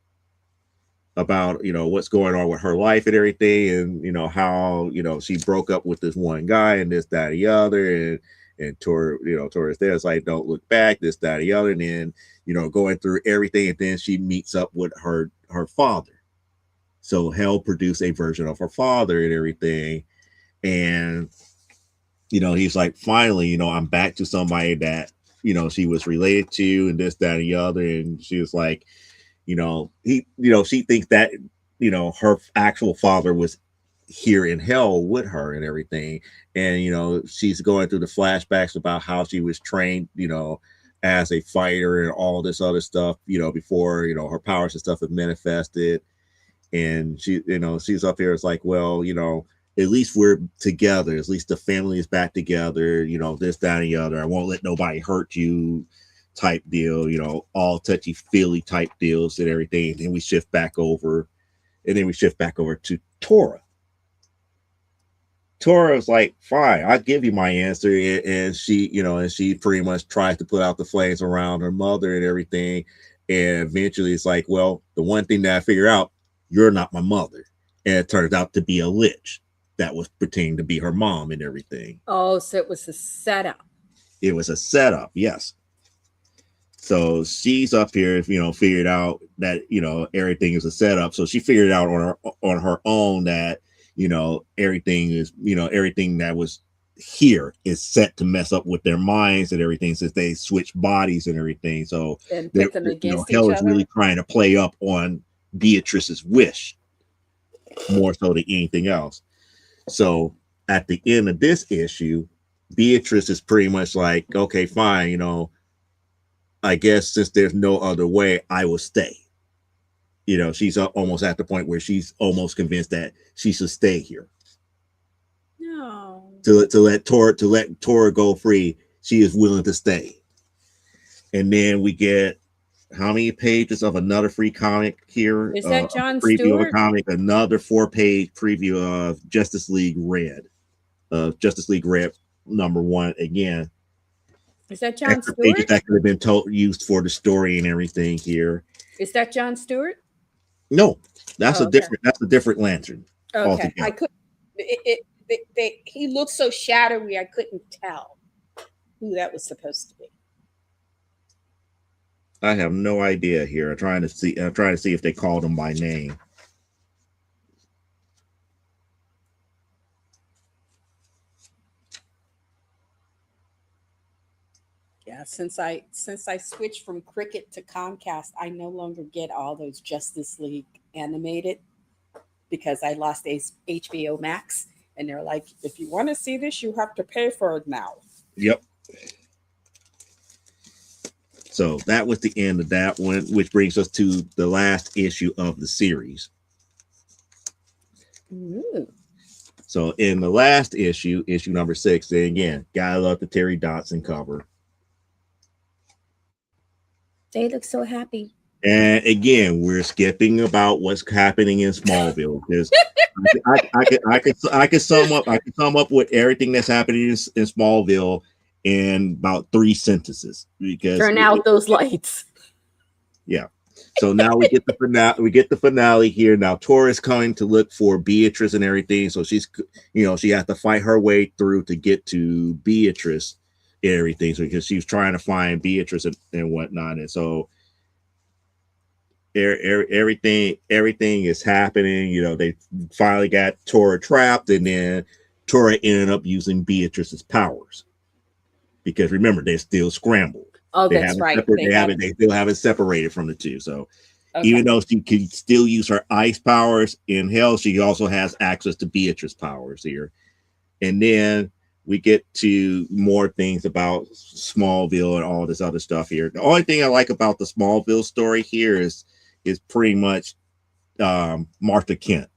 what's going on with her life and everything, and how she broke up with this one guy and this, that, and the other, and Tori's there. It's like, don't look back, this, that, and the other, and then going through everything, and then she meets up with her father. So hell produced a version of her father and everything, and he's like, finally, I'm back to somebody that she was related to, and this, that, and the other, and she was like, she thinks that her actual father was here in hell with her and everything, and she's going through the flashbacks about how she was trained as a fighter and all this other stuff before her powers and stuff have manifested. And she's up here. It's like, well, at least we're together. At least the family is back together. This, that, and the other. I won't let nobody hurt you, type deal. All touchy feely type deals and everything. And then we shift back over, to Tora. Tora's like, fine, I'll give you my answer. And she pretty much tries to put out the flames around her mother and everything. And eventually it's like, well, the one thing that I figure out, you're not my mother. And it turns out to be a lich that was pretending to be her mom and everything. Oh, so it was a setup. It was a setup, yes. So she's up here, figured out that, everything is a setup. So she figured out on her own that, everything is, everything that was here is set to mess up with their minds and everything, since they switch bodies and everything. So And put them against each hell is really other. trying to play up on Beatrice's wish. more so than anything else. So at the end of this issue, Beatrice is pretty much like, okay, fine, I guess since there's no other way, I will stay. She's almost at the point where she's almost convinced that she should stay here. No. To let Tora go free, she is willing to stay. And then we get how many pages of another free comic here? Is that John preview Stewart? of a comic, another 4-page preview of Justice League Red. Justice League Red #1 again. Is that John extra Stewart? pages that could have been used for the story and everything here. Is that John Stewart? No, that's okay. That's a different Lantern. Okay, altogether. I couldn't. He looked so shadowy, I couldn't tell who that was supposed to be. I have no idea here. I'm trying to see if they called him by name. Yeah, since I switched from Cricket to Comcast, I no longer get all those Justice League animated because I lost HBO Max, and they're like, if you want to see this, you have to pay for it now. Yep. So that was the end of that one, which brings us to the last issue of the series. Ooh. So in the last issue number 6, then again, gotta love the Terry Dodson cover. They look so happy. And again, we're skipping about what's happening in Smallville because I could sum up with everything that's happening in Smallville in about 3 sentences. Because turn out those lights. Yeah. So now we get the finale. We get the finale here. Now Tora is coming to look for Beatrice and everything. So she's, she has to fight her way through to get to Beatrice and everything. So because she's trying to find Beatrice and whatnot, and so everything is happening. They finally got Tora trapped, and then Tora ended up using Beatrice's powers because remember they're still scrambled. Oh, that's right. They still haven't separated from the two. So even though she can still use her ice powers in hell, she also has access to Beatrice powers here. And then we get to more things about Smallville and all this other stuff here. The only thing I like about the Smallville story here is pretty much Martha Kent.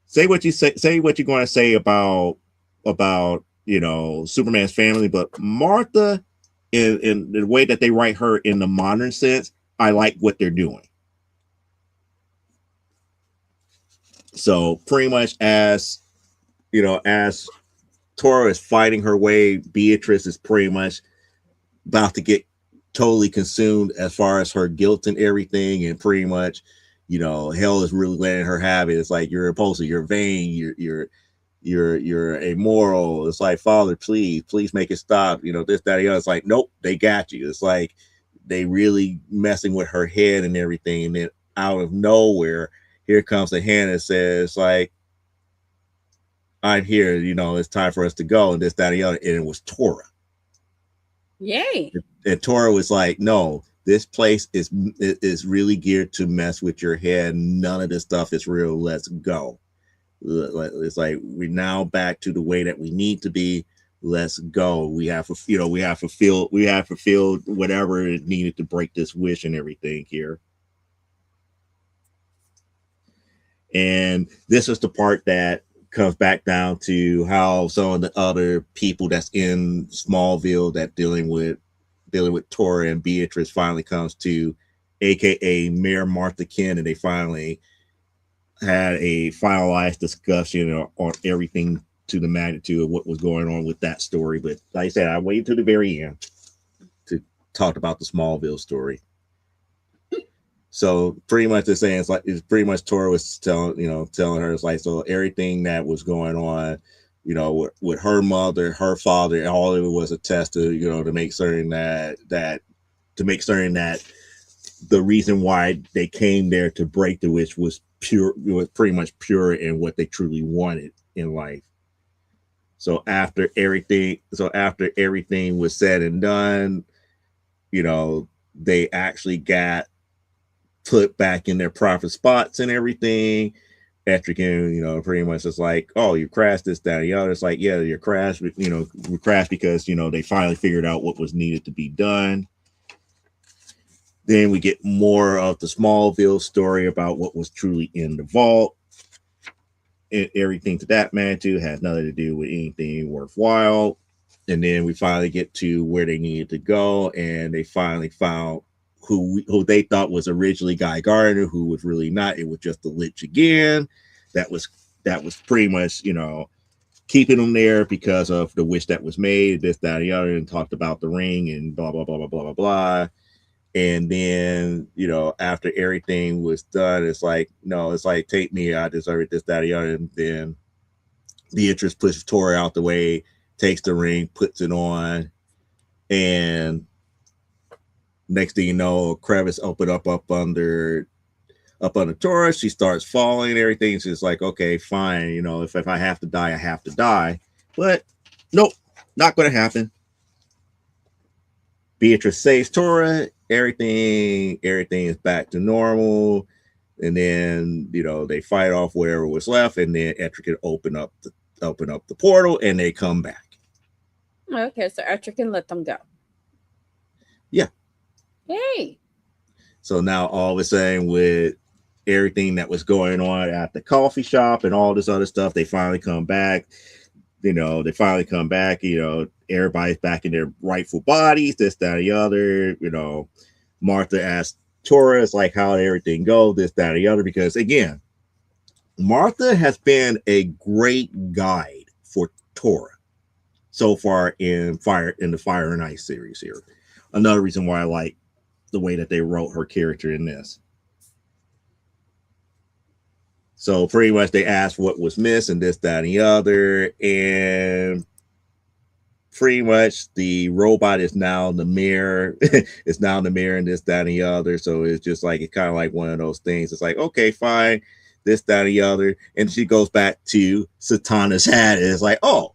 Say what you're going to say about Superman's family, but Martha, in the way that they write her in the modern sense, I like what they're doing. So pretty much as Tora is fighting her way, Beatrice is pretty much about to get totally consumed as far as her guilt and everything, and pretty much, hell is really letting her have it. It's like, you're impulsive, you're vain, you're immoral. It's like, Father, please make it stop. This, that, and the other. It's like, nope, they got you. It's like they really messing with her head and everything. And then out of nowhere, here comes the hand that says, like, I'm here, it's time for us to go, and this, that, and the other. And it was Tora. Yay. And Tora was like, no, this place is really geared to mess with your head. None of this stuff is real. Let's go. It's like, we're now back to the way that we need to be. Let's go. We have fulfilled whatever it needed to break this wish and everything here. And this is the part that comes back down to how some of the other people that's in Smallville that dealing with Tora and Beatrice finally comes to, aka Mayor Martha Kent, and they finally had a finalized discussion on everything to the magnitude of what was going on with that story. But like I said, I waited to the very end to talk about the Smallville story. So pretty much they're saying it's pretty much Tora was telling her, it's like, so everything that was going on, with her mother, her father, and all of it was a test to make certain that the reason why they came there to break the wish was pure. It was pretty much pure in what they truly wanted in life. So after everything was said and done, they actually got put back in their proper spots and everything. Etrigan, pretty much it's like, oh, you crashed this, that, and the other. It's like, yeah, you crashed, we crashed because, they finally figured out what was needed to be done. Then we get more of the Smallville story about what was truly in the vault. Everything to that magnitude has nothing to do with anything worthwhile. And then we finally get to where they needed to go, and they finally found who they thought was originally Guy Gardner, who was really not. It was just the Lich again. That was pretty much, keeping them there because of the wish that was made, this, that, and the other, and talked about the ring and blah, blah, blah, blah, blah, blah, blah. And then, after everything was done, it's like, no, it's like, take me, I deserve it, this, that, and the other. And then Beatrice pushes Tori out the way, takes the ring, puts it on, and next thing you know, a crevice opened up under Tori. She starts falling and everything. She's like, okay, fine, if I have to die, I have to die. But nope, not going to happen. Beatrice saves Tora. Everything is back to normal. And then, they fight off whatever was left, and then Etrigan open up the portal, and they come back. Okay, so Etrigan let them go. Yeah. Hey. So now all of a sudden, with everything that was going on at the coffee shop and all this other stuff, they finally come back. Everybody's back in their rightful bodies, this, that, and the other. Martha asked Tora, it's like, how did everything go, this, that, and the other, because again, Martha has been a great guide for Tora so far in the Fire and Ice series here. Another reason why I like the way that they wrote her character in this. So pretty much they asked what was missing, this, that, and the other, and pretty much the robot is now in the mirror. It's now in the mirror and this, that, and the other. So it's just like, it's kind of like one of those things. It's like, okay, fine, this, that, and the other. And she goes back to Satana's hat. And it's like, oh,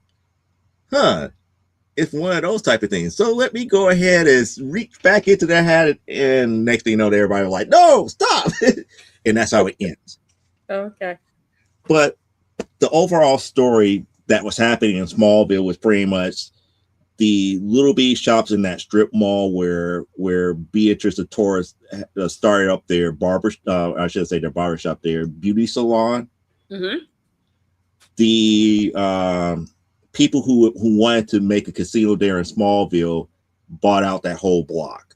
it's one of those type of things. So let me go ahead and reach back into that hat. And next thing you know, everybody was like, no, stop. And that's how it ends. Okay. But the overall story that was happening in Smallville was pretty much the little bitty shops in that strip mall where Beatrice and Taurus started up their barbershop, their beauty salon. Mm-hmm. The people who wanted to make a casino there in Smallville bought out that whole block.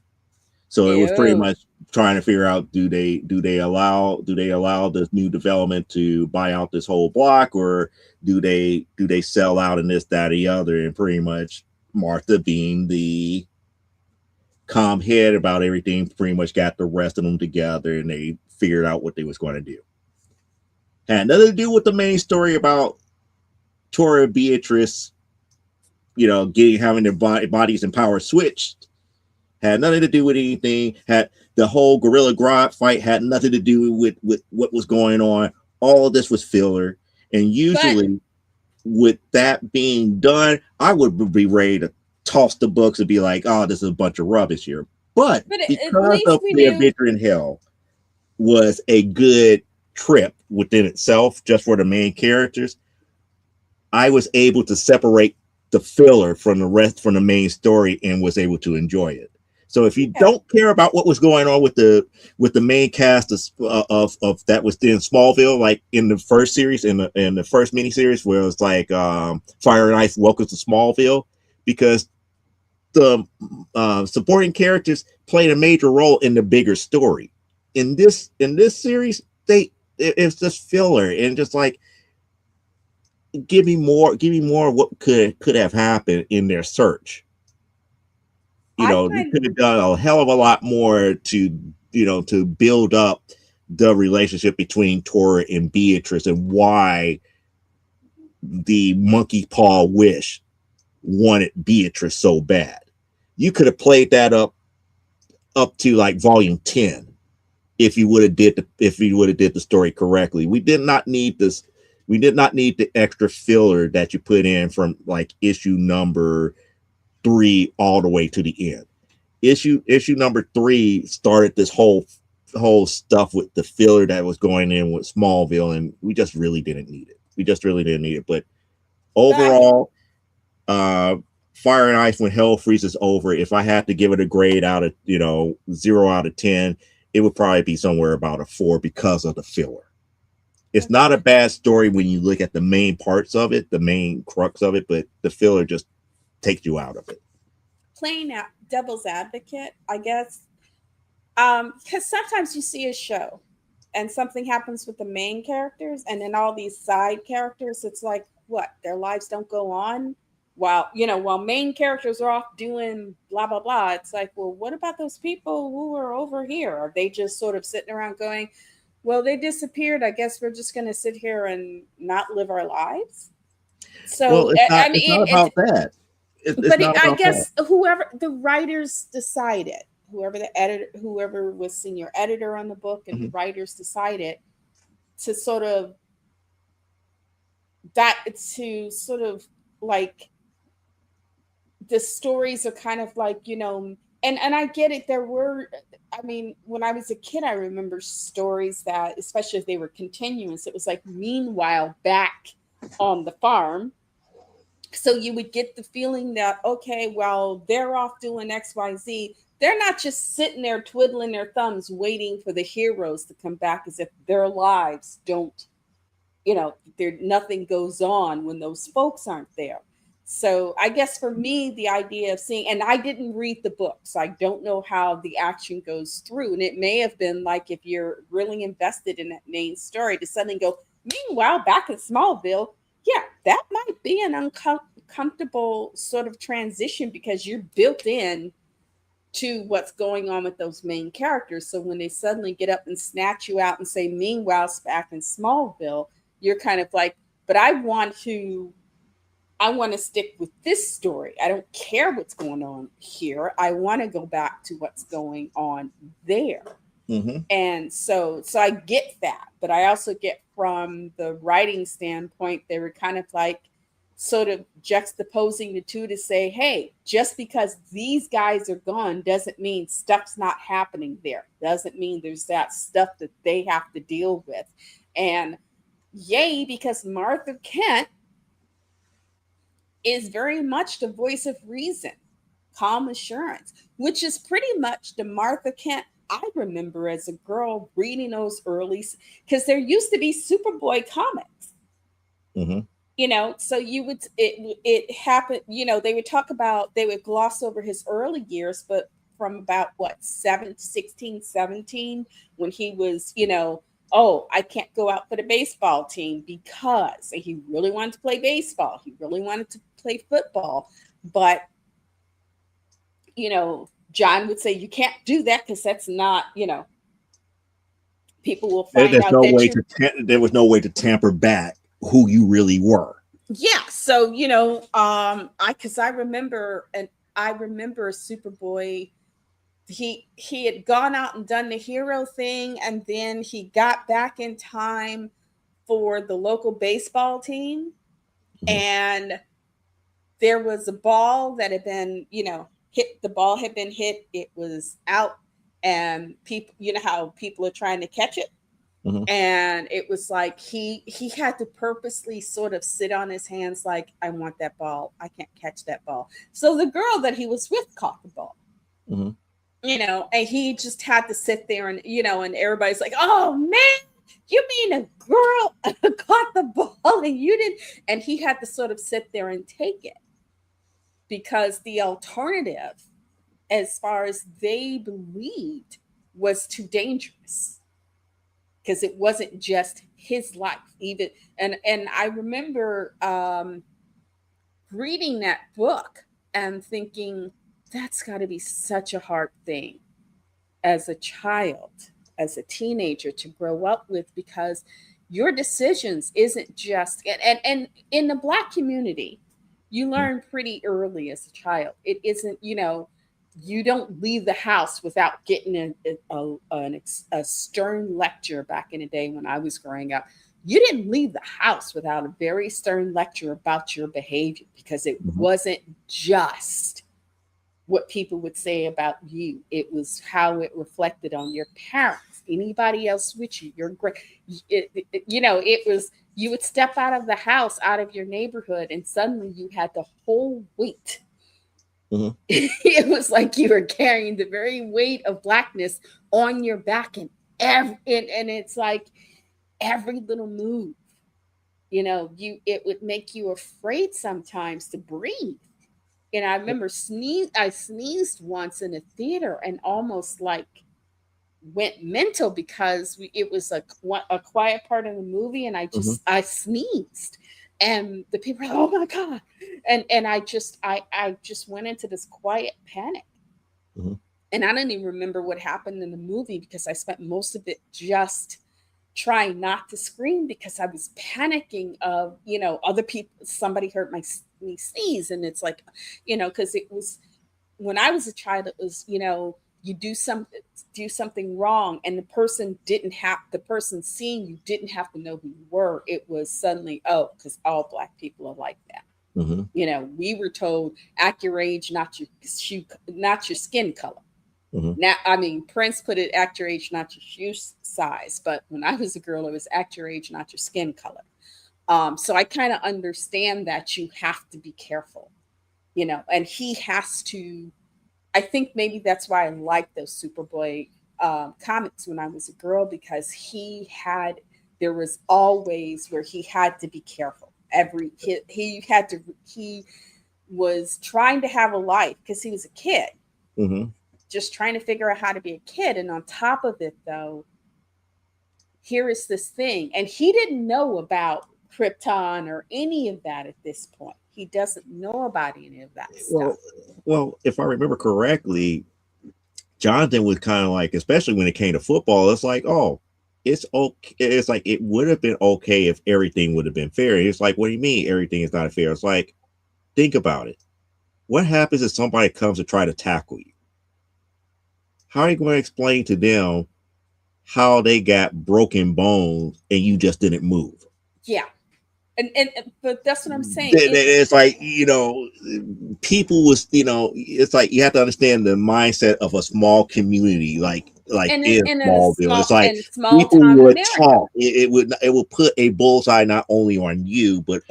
So it was pretty much trying to figure out, do they allow this new development to buy out this whole block, or do they sell out and this, that, or the other? And pretty much Martha, being the calm head about everything, pretty much got the rest of them together, and they figured out what they was going to do. Had nothing to do with the main story about Tora and Beatrice, having their bodies and power switched. Had nothing to do with anything. Had the whole Gorilla Grodd fight had nothing to do with what was going on. All of this was filler. And usually, with that being done, I would be ready to toss the books and be like, oh, this is a bunch of rubbish here. But because of the Adventure in Hell was a good trip within itself, just for the main characters, I was able to separate the filler from the main story and was able to enjoy it. So if you don't care about what was going on with the main cast of that was in Smallville, like in the first series, in the first miniseries, where it was like Fire and Ice, Welcome to Smallville, because the supporting characters played a major role in the bigger story. In this series, it's just filler and just like, give me more of what could have happened in their search. They could have done a hell of a lot more to build up the relationship between Tora and Beatrice, and why the monkey paw wish wanted Beatrice so bad. You could have played that up to like volume 10 if you would have did the story correctly. We did not need this. We did not need the extra filler that you put in from like issue number 3 all the way to the end. Issue number 3 started this whole whole stuff with the filler that was going in with Smallville, and we just really didn't need it. We just really didn't need it. But But overall, uh, Fire and Ice when Hell freezes over. If I had to give it a grade out of 0 out of 10, it would probably be somewhere about a 4 because of the filler. It's not a okay. bad story when you look at the main parts of it, the main crux of it, but the filler just takes you out of it. Playing out devil's advocate, I guess, because sometimes you see a show and something happens with the main characters, and then all these side characters, it's like, what, their lives don't go on while main characters are off doing blah blah blah. It's like, well, what about those people who are over here? Are they just sort of sitting around going, well, they disappeared, I guess we're just going to sit here and not live our lives? Well, So it's not. I It's mean, not about that. It's but not I about that. guess whoever the writers decided, whoever was senior editor on the book, and the Mhm. writers decided to sort of that to sort of like the stories are kind of like, and I get it. There were, I mean, when I was a kid, I remember stories that, especially if they were continuous, it was like, meanwhile, back on the farm. So you would get the feeling that, okay, well, they're off doing XYZ. They're not just sitting there twiddling their thumbs waiting for the heroes to come back, as if their lives don't, there nothing goes on when those folks aren't there. So I guess for me, the idea of seeing, and I didn't read the book, so I don't know how the action goes through. And it may have been like, if you're really invested in that main story, to suddenly go, meanwhile, back in Smallville, yeah, that might be an uncomfortable sort of transition, because you're built in to what's going on with those main characters. So when they suddenly get up and snatch you out and say, meanwhile, it's back in Smallville, you're kind of like, but I want to stick with this story. I don't care what's going on here. I want to go back to what's going on there. Hmm. And so I get that, but I also get, from the writing standpoint, they were kind of like sort of juxtaposing the two to say, hey, just because these guys are gone doesn't mean stuff's not happening there, doesn't mean there's that stuff that they have to deal with. And yay, because Martha Kent is very much the voice of reason, calm assurance, which is pretty much the Martha Kent I remember as a girl reading those early, because there used to be Superboy comics, Hmm. so you would, it happened, they would talk about, they would gloss over his early years, but from about what, 16, 17, when he was, oh, I can't go out for the baseball team, because he really wanted to play baseball, he really wanted to play football, but John would say, you can't do that, because that's not, people will find There's out no that way you're, to. There was no way to tamper back who you really were. yeah. So, because I remember Superboy, he had gone out and done the hero thing, and then he got back in time for the local baseball team, Hmm. and there was a ball that had been, hit, the ball had been hit, it was out, and people, how people are trying to catch it, Hmm. and it was like he had to purposely sort of sit on his hands, like, I want that ball, I can't catch that ball. So the girl that he was with caught the ball, Hmm. and he just had to sit there, and and everybody's like, oh man, you mean a girl caught the ball and you didn't? And he had to sort of sit there and take it, because the alternative, as far as they believed, was too dangerous, because it wasn't just his life even. And I remember reading that book and thinking, that's got to be such a hard thing as a child, as a teenager, to grow up with, because your decisions isn't just, and in the Black community, you learn pretty early as a child, it isn't, you don't leave the house without getting a stern lecture. Back in the day when I was growing up, you didn't leave the house without a very stern lecture about your behavior, because it Hmm. wasn't just what people would say about you, it was how it reflected on your parents. anybody else with you. You're great. It was, you would step out of the house, out of your neighborhood, and suddenly you had the whole weight. Mhm. It was like you were carrying the very weight of blackness on your back, and it's like every little move, it would make you afraid sometimes to breathe. And I remember I sneezed once in a theater and almost like went mental because it was a quiet part of the movie, and Mhm. I sneezed, and the people were like, "Oh my god!" And I just went into this quiet panic, Mhm. and I didn't even remember what happened in the movie because I spent most of it just trying not to scream because I was panicking of, other people, somebody heard me sneeze, and it's like, because it was, when I was a child, it was, you do something wrong, and the person seeing you didn't have to know who you were. It was suddenly, oh, because all black people are like that. Mhm. We were told act your age, not your skin color. Mhm. Now, I mean, Prince put it act your age, not your shoe size. But when I was a girl, it was act your age, not your skin color. So I kind of understand that you have to be careful, and he has to. I think maybe that's why I liked those Superboy comics when I was a girl, because there was always where he had to be careful. He was trying to have a life because he was a kid, Mhm. just trying to figure out how to be a kid. And on top of it, though, here is this thing. And he didn't know about Krypton or any of that at this point. He doesn't know about any of that stuff. Well, if I remember correctly, Jonathan was kind of like, especially when it came to football, it's like, oh, it's okay. It's like it would have been okay if everything would have been fair. It's like, what do you mean everything is not fair? It's like, think about it. What happens if somebody comes to try to tackle you? How are you going to explain to them how they got broken bones and you just didn't move? Yeah. And but that's what I'm saying. It's like, people was, it's like you have to understand the mindset of a small community, like in in a Smallville. It's like small people town would America. talk. It would put a bullseye not only on you but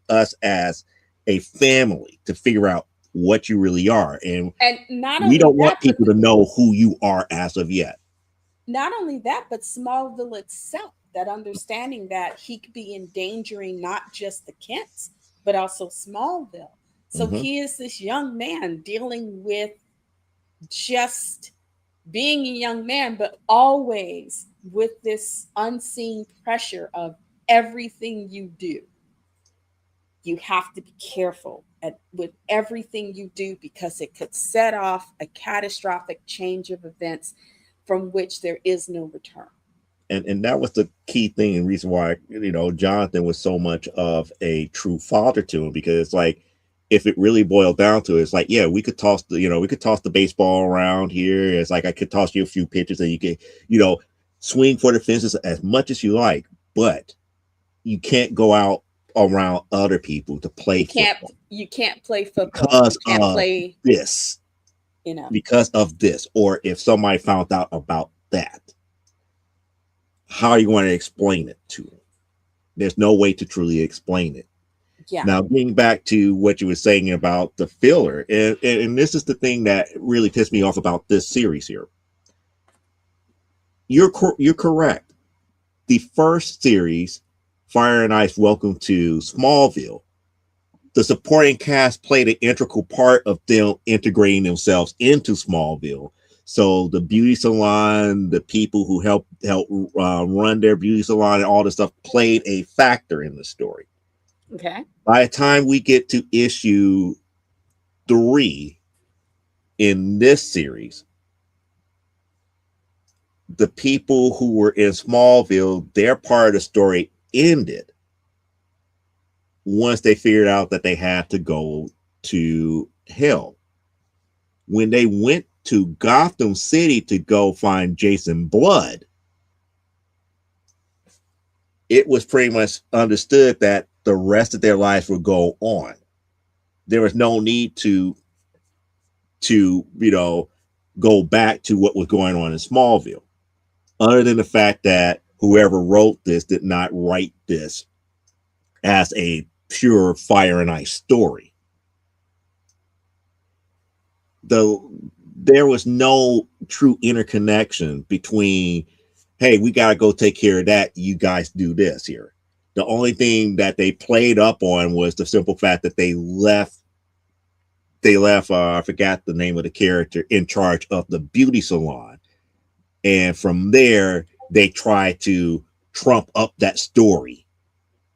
us as a family to figure out what you really are, and And not we only don't that, want people to know who you are as of yet. but Smallville itself, that understanding that he could be endangering not just the Kents, but also Smallville. So Hmm. he is this young man dealing with just being a young man, but always with this unseen pressure of everything you do. You have to be careful with everything you do because it could set off a catastrophic change of events from which there is no return. And that was the key thing and reason why Jonathan was so much of a true father to him, because it's like, if it really boiled down to it, it's like, yeah, we could toss the baseball around here. It's like I could toss you a few pitches and you could swing for the fences as much as you like, but you can't go out around other people to play football You can't play football. You because can't of play, this, you know. or if somebody found out about that, how are you going to explain it to them? There's no way to truly explain it. Yeah. Now, getting back to what you were saying about the filler, and this is the thing that really pissed me off about this series here. You're correct. The first series, Fire and Ice, Welcome to Smallville, the supporting cast played an integral part of them integrating themselves into Smallville. So the beauty salon, the people who help run their beauty salon, and all this stuff played a factor in the story. Okay. By the time we get to issue 3 in this series, the people who were in Smallville, their part of the story ended once they figured out that they had to go to hell. When they went to Gotham City to go find Jason Blood, it was pretty much understood that the rest of their lives would go on. There was no need to go back to what was going on in Smallville. other than the fact that whoever wrote this did not write this as a pure fire and ice story. Though there was no true interconnection between, hey, we got to go take care of that. You guys do this here. The only thing that they played up on was the simple fact that they left I forgot the name of the character in charge of the beauty salon, and from there they tried to trump up that story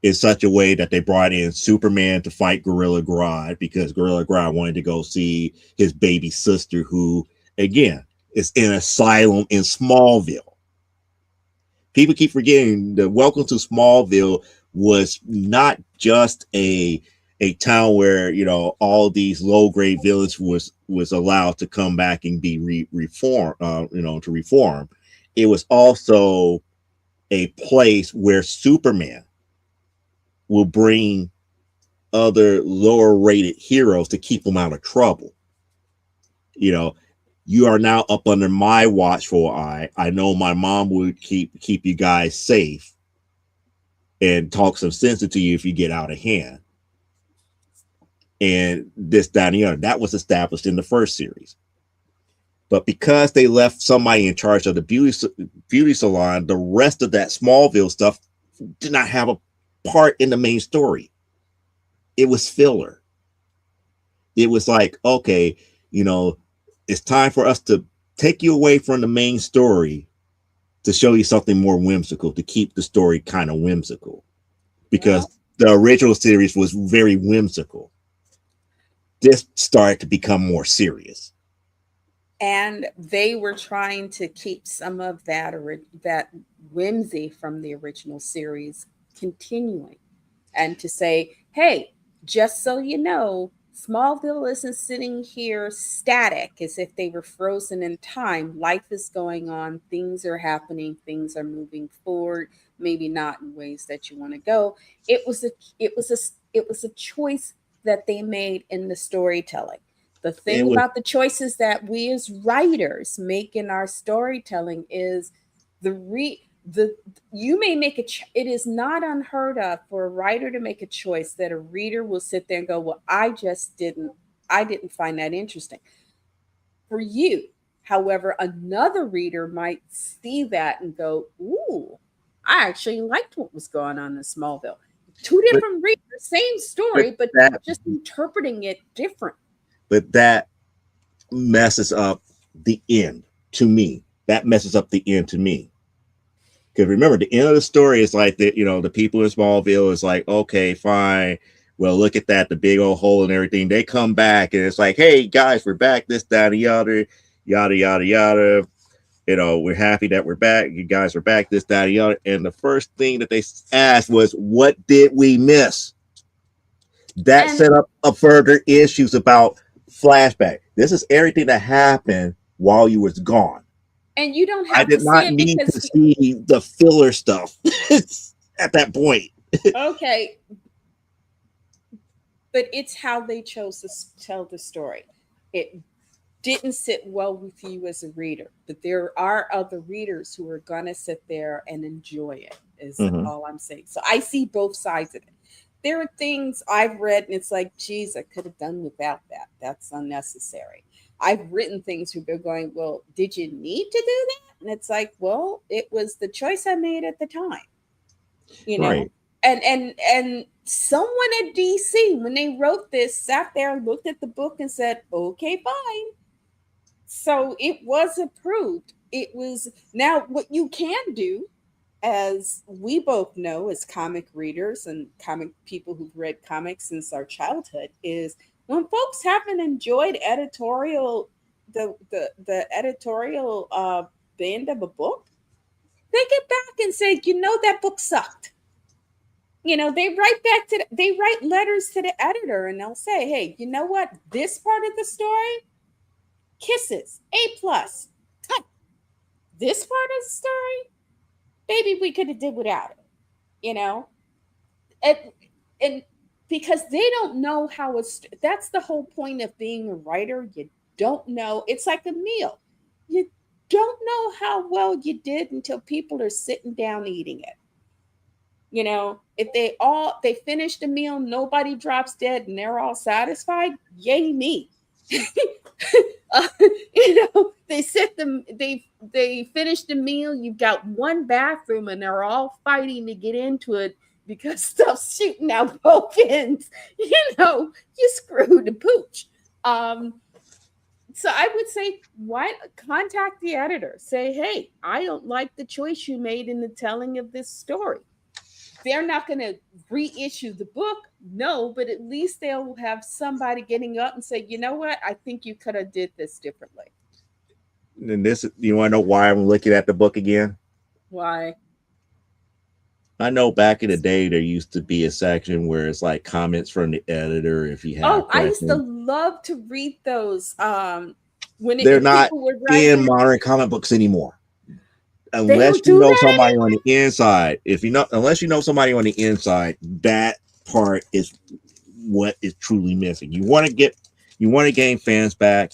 in such a way that they brought in Superman to fight Gorilla Grodd because Gorilla Grodd wanted to go see his baby sister, who again is in an asylum in Smallville. People keep forgetting that Welcome to Smallville was not just a town where all these low grade villains was allowed to come back and be reformed, to reform. It was also a place where Superman will bring other lower rated heroes to keep them out of trouble. You know, you are now up under my watchful eye. I know my mom would keep you guys safe and talk some sense into you if you get out of hand. And this, that, and the other. That was established in the first series. But because they left somebody in charge of the beauty salon, the rest of that Smallville stuff did not have a part in the main story. It was filler. It was like, okay, it's time for us to take you away from the main story to show you something more whimsical, to keep the story kind of whimsical. Because the original series was very whimsical. This started to become more serious. And they were trying to keep some of that whimsy from the original series continuing, and to say, hey, just so you know, Smallville isn't sitting here static as if they were frozen in time. Life is going on, things are happening, things are moving forward, maybe not in ways that you want to go. It was a choice that they made in the storytelling. The It thing was about the choices that we as writers make in our storytelling is the you may make it is not unheard of for a writer to make a choice that a reader will sit there and go, well, I didn't find that interesting. For you, however, another reader might see that and go, ooh, I actually liked what was going on in Smallville. Two but different readers, same but story, but that just interpreting it different. but that messes up the end to me. That messes up the end to me. Because remember, the end of the story is like the people in Smallville is like, okay, fine. Well, look at that, the big old hole and everything. They come back and it's like, hey guys, we're back. This, that, and the other, yada yada yada. We're happy that we're back. You guys are back. This, that, and the other. And the first thing that they asked was, what did we miss? That And set up a further issues about flashback. This is everything that happened while you was gone. you don't I have to did see not it need to because see the filler stuff at that point. okay, but it's how they chose to tell the story. It didn't sit well with you as a reader, but there are other readers who are gonna sit there and enjoy it. Is Mm-hmm. all I'm saying. So I see both sides of it. There are things I've read and it's like, geez, I could have done without that. That's unnecessary. I've written things where they're going, well, did you need to do that? And it's like, well, it was the choice I made at the time, you know. Right. And someone at DC, when they wrote this, sat there and looked at the book and said, okay, fine. So it was approved. It was now what you can do, as we both know as comic readers and comic people who've read comics since our childhood, is when folks haven't enjoyed the editorial band of a book, they get back and say, that book sucked. They write letters to the editor and they'll say, hey, you know what, this part of the story, kisses, A plus. This part of the story, maybe we could have did without it, you know? And, and because they don't know how that's the whole point of being a writer. You don't know. It's like a meal. You don't know how well you did until people are sitting down eating it. If they finish the meal, nobody drops dead, and they're all satisfied, yay me. uh, they sit them they finish the meal, you've got one bathroom and they're all fighting to get into it because stuff's shooting out both ends. You screwed the pooch. So I would say, why contact the editor? Say, hey, I don't like the choice you made in the telling of this story. They're not going to reissue the book, no, but at least they'll have somebody getting up and say, you know what, I think you could have did this differently. And this, you want to know why I'm looking at the book again? Why? I know back in the day there used to be a section where it's like comments from the editor if you have I used to love to read those. When they're not in writing, modern comic books anymore. Unless you know somebody on the inside. Unless you know somebody on the inside, that part is what is truly missing. You want to gain fans back,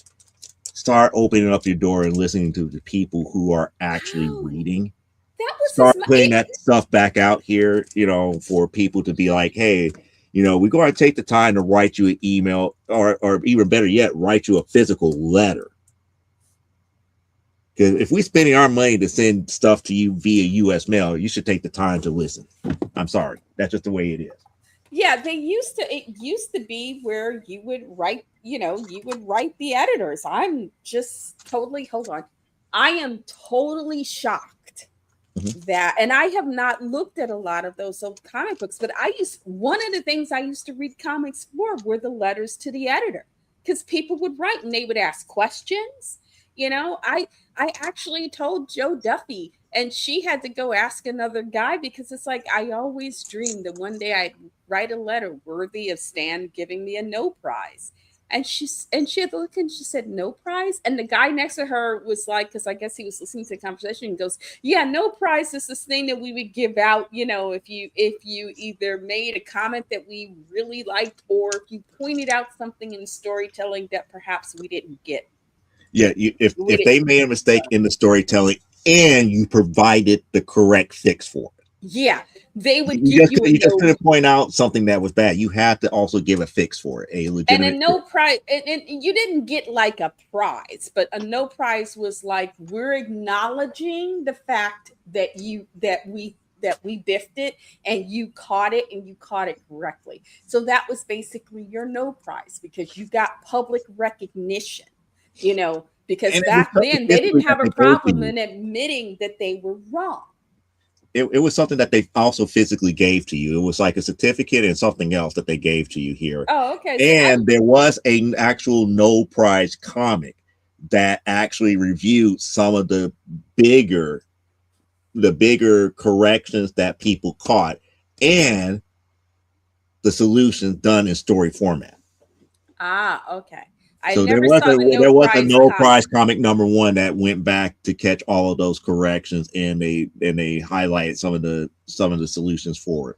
start opening up your door and listening to the people who are actually reading. Start putting that stuff back out here, for people to be like, hey, we're going to take the time to write you an email or even better yet, write you a physical letter. Because if we're spending our money to send stuff to you via U.S. mail, you should take the time to listen. I'm sorry. That's just the way it is. Yeah, it used to be where you would write, the editors. I'm just totally, hold on. I am totally shocked that, and I have not looked at a lot of those old comic books, but one of the things I used to read comics for were the letters to the editor, because people would write and they would ask questions. I actually told Joe Duffy, and she had to go ask another guy, because it's like, I always dreamed that one day I'd write a letter worthy of Stan giving me a no prize. And she had to look and she said, no prize? And the guy next to her was like, because I guess he was listening to the conversation, and goes, yeah, no prize is this thing that we would give out, if you either made a comment that we really liked, or if you pointed out something in storytelling that perhaps we didn't get. Yeah, if they made a mistake in the storytelling and you provided the correct fix for it. Yeah, they would give you. You just couldn't point out something that was bad. You have to also give a fix for it, a legitimate. And a no prize, and you didn't get like a prize, but a no prize was like, we're acknowledging the fact that we biffed it and you caught it, and you caught it correctly. So that was basically your no prize, because you got public recognition. Because and back then they didn't have a problem in admitting that they were wrong. It was something that they also physically gave to you. It was like a certificate and something else that they gave to you here. Oh, okay. And there was an actual no prize comic that actually reviewed some of the bigger corrections that caught caught and the solutions done in story format. Okay. So there was a no prize comic #1 that went back to catch all of those corrections, and they highlighted some of the solutions for it.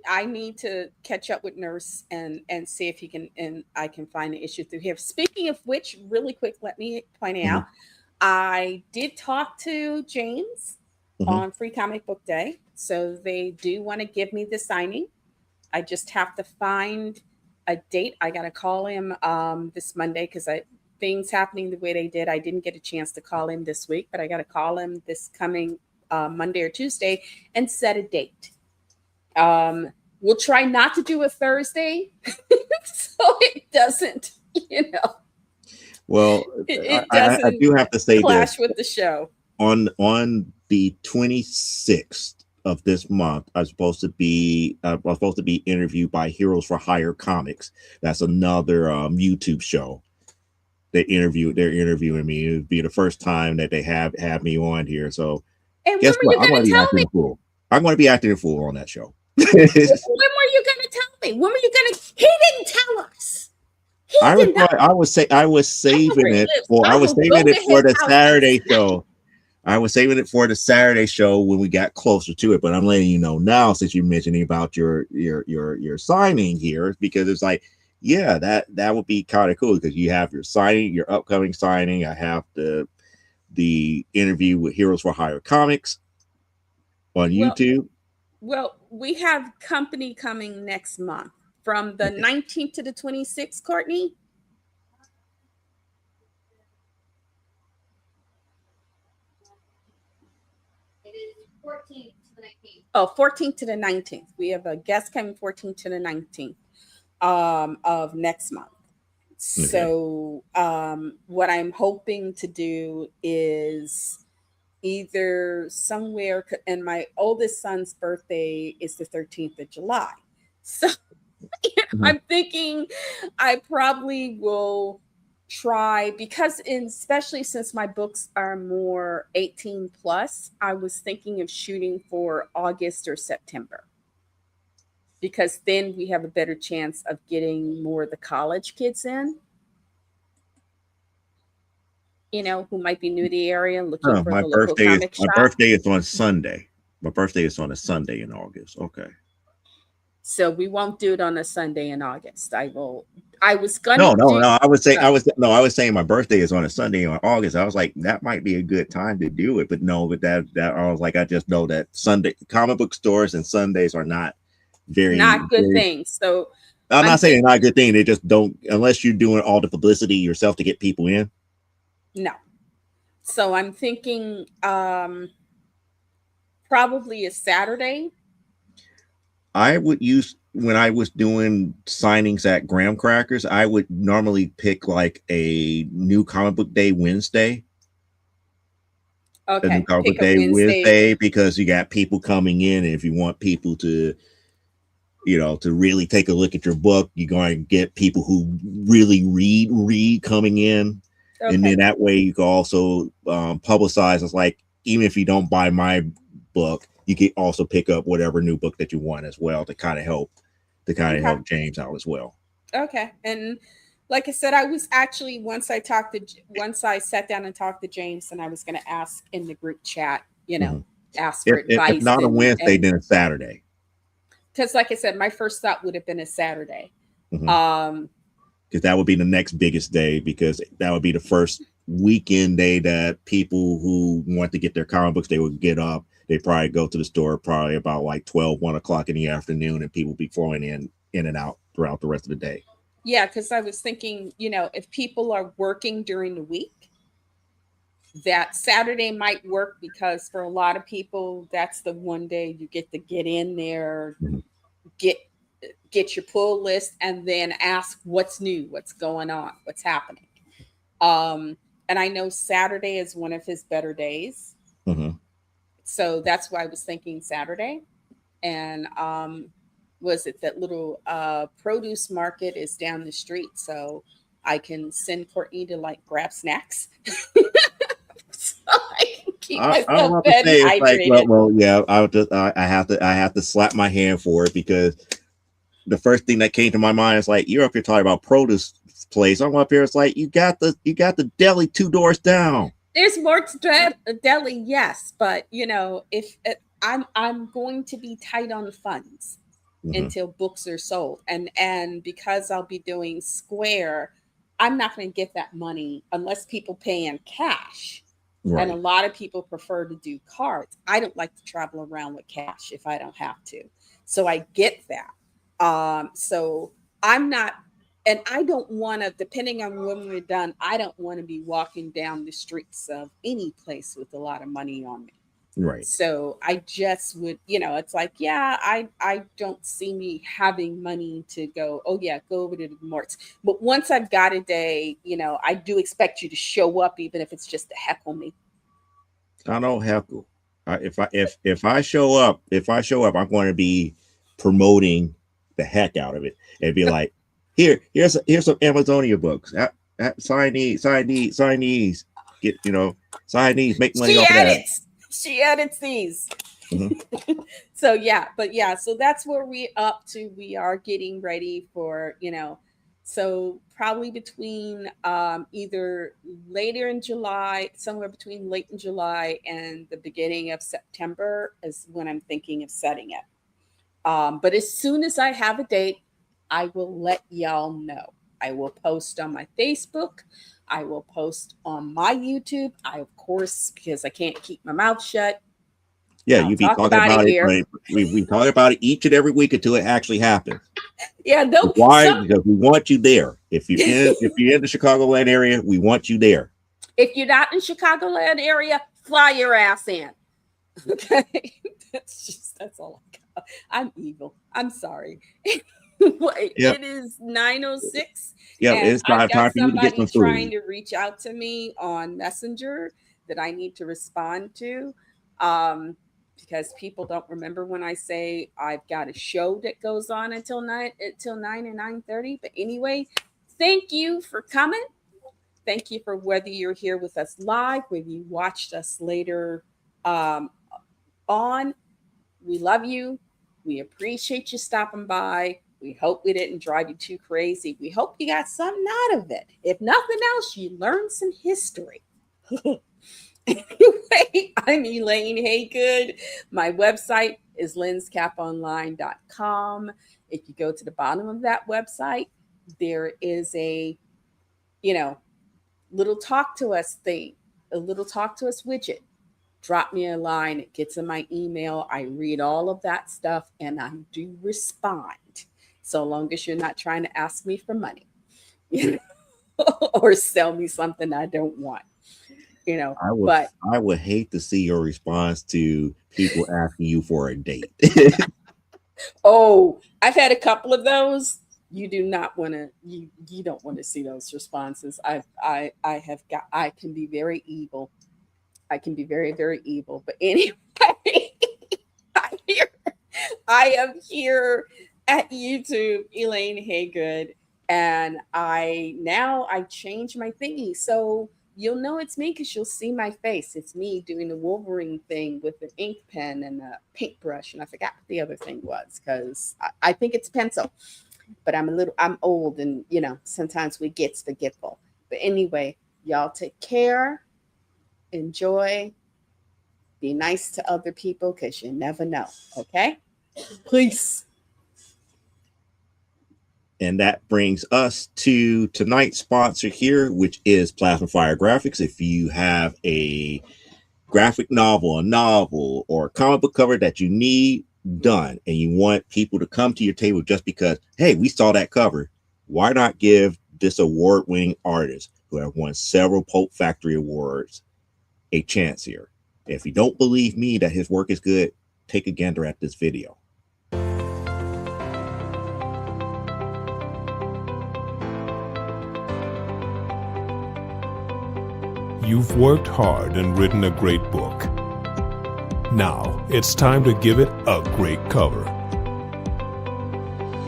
I need to catch up with Nurse and see if he can, and I can find the issue through here. Speaking of which, really quick, let me point out, I did talk to James on Free Comic Book Day, so they do want to give me the signing. I just have to find a date. I got to call him this Monday, because things happening the way they did, I didn't get a chance to call him this week, but I got to call him this coming Monday or Tuesday and set a date. We'll try not to do a Thursday so it doesn't, Well, it doesn't I do have to say clash with the show. On the 26th of this month, I was supposed to be interviewed by Heroes for Hire Comics. That's another YouTube show. They're interviewing me. It would be the first time that they have me on here. So guess what? I'm going to be acting a fool. I'm going to be acting a fool on that show. When were you going to tell me? When were you going to? He didn't tell us. I was saving it for the Saturday show. I was saving it for the Saturday show when we got closer to it, but I'm letting you know now, since you're mentioning about your signing here, because it's like, yeah, that would be kind of cool, because you have your upcoming signing. I have the the interview with Heroes for Hire Comics on Well, YouTube. well, we have company coming next month from the Okay. 19th to the 26th, Courtney. It is 14th to the 19th. Oh, 14th to the 19th. We have a guest coming 14th to the 19th of next month. Okay. So, what I'm hoping to do is either somewhere, and my oldest son's birthday is the 13th of July. So, Mhm. I'm thinking I probably will try because especially since my books are more 18 plus, I was thinking of shooting for August or September because then we have a better chance of getting more of the college kids in, who might be new to the area and looking Oh, for the local comic my shop. birthday is on Sunday. My birthday is on a Sunday in August. Okay. So we won't do it on a Sunday in August. I was gonna No, no, do no. I would say oh, I was saying my birthday is on a Sunday in August. I was like, that might be a good time to do it, but no, but that I was like, I just know that Sunday comic book stores and Sundays are not very, not good very. things. So I'm I'm not saying they're not a thinking good thing. They just don't unless you're doing all the publicity yourself to get people in. no. So I'm thinking probably a Saturday. I would use when I was doing signings at Graham Crackers, I would normally pick like a new comic book day Wednesday, a new Okay, comic book pick a day Wednesday. Wednesday, because you got people coming in, and if you want people to, to really take a look at your book, you're going to get people who really read coming in, and then Okay, that way you can also publicize. It's like even if you don't buy my book, you can also pick up whatever new book that you want as well to kind of okay, help James out as well. okay. And like I said, I was actually once I sat down and talked to James, and I was going to ask in the group chat, Mhm. ask for If advice not a Wednesday, and then a Saturday. because like I said, my first thought would have been a Saturday. Mhm. Um, Because that would be the next biggest day, because that would be the first weekend day that people who want to get their comic books, they would get up. They probably go to the store probably about like 1 o'clock in the afternoon, and people be flowing in and out throughout the rest of the day. yeah, because I was thinking, if people are working during the week, that Saturday might work because for a lot of people, that's the one day you get to get in there, Mhm. get get your pull list, and then ask what's new, what's going on, what's happening. Um, and I know Saturday is one of his better days, Mhm. so that's why I was thinking Saturday. And was it that little produce market is down the street, so I can send Courtney to like grab snacks, so I can keep I myself want to fed and say it's like, hydrated. yeah, I have to slap my hand for it, because the first thing that came to my mind is like, you're up here talking about produce place. I'm up here. It's like you got the deli 2 doors down. There's more to deli, yes, but if I'm going to be tight on funds Mhm. until books are sold, and because I'll be doing Square, I'm not going to get that money unless people pay in cash. And a Right. lot of people prefer to do cards. I don't like to travel around with cash if I don't have to. So I get that. So I'm not, and I don't want to, depending on when we're done, I don't want to be walking down the streets of any place with a lot of money on me. Right. So I just would, it's like, yeah, I don't see me having money to go, oh yeah, go over to the marts. But once I've got a day, I do expect you to show up, even if it's just to heckle me. I don't heckle. If I show up, I'm going to be promoting the heck out of it, and be like, here's some Amazonia books. Sign these. Get sign these. Make money She off of that. edits. She edits these. Mhm. So yeah, but yeah, so that's where we up to. We are getting ready for, so probably between either later in July, somewhere between late in July and the beginning of September is when I'm thinking of setting it. But as soon as I have a date, I will let y'all know. I will post on my Facebook. I will post on my YouTube. I, of course, because I can't keep my mouth shut, Yeah, I'll you be talk talking about it about it, here. but we talk about it each and every week until it actually happens. Yeah, no, Why? some Because we want you there. If you're in the Chicagoland area, we want you there. if you're not in Chicagoland area, fly your ass in. Okay, that's all I got. I'm evil. I'm sorry. Yep, It is 9:06, yep. and It's I've got time for you to get somebody some trying food. to reach out to me on Messenger that I need to respond to. Because people don't remember when I say I've got a show that goes on until 9 or 9:30. But anyway, thank you for coming. Thank you for whether you're here with us live, whether you watched us later um, on. We love you. We appreciate you stopping by. We hope we didn't drive you too crazy. We hope you got something out of it. If nothing else, you learned some history. Anyway, I'm Elaine Haygood. My website is lenscaponline.com. If you go to the bottom of that website, there is a, you know, little talk to us thing, a little talk to us widget. Drop me a line. It gets in my email. I read all of that stuff and I do respond. So long as you're not trying to ask me for money, you know, or sell me something I don't want, you know. I would But I would hate to see your response to people asking you for a date. oh, I've had a couple of those. You do not want to you don't want to see those responses. I have got I can be very evil. I can be very, very evil. But anyway, I'm here. I am here at YouTube, Elaine Haygood, and I changed my thingy, so you'll know it's me because you'll see my face. It's me doing the Wolverine thing with an ink pen and a paintbrush, and I forgot what the other thing was because I think it's pencil. But I'm old, and sometimes we get forgetful. But anyway, y'all take care, enjoy, be nice to other people because you never know. Okay. Peace. And that brings us to tonight's sponsor here, which is Plasma Fire Graphics. If you have a graphic novel, a novel, or a comic book cover that you need done, and you want people to come to your table just because, hey, we saw that cover, why not give this award-winning artist who have won several Pulp Factory awards a chance here? If you don't believe me that his work is good, take a gander at this video. You've worked hard and written a great book. Now it's time to give it a great cover.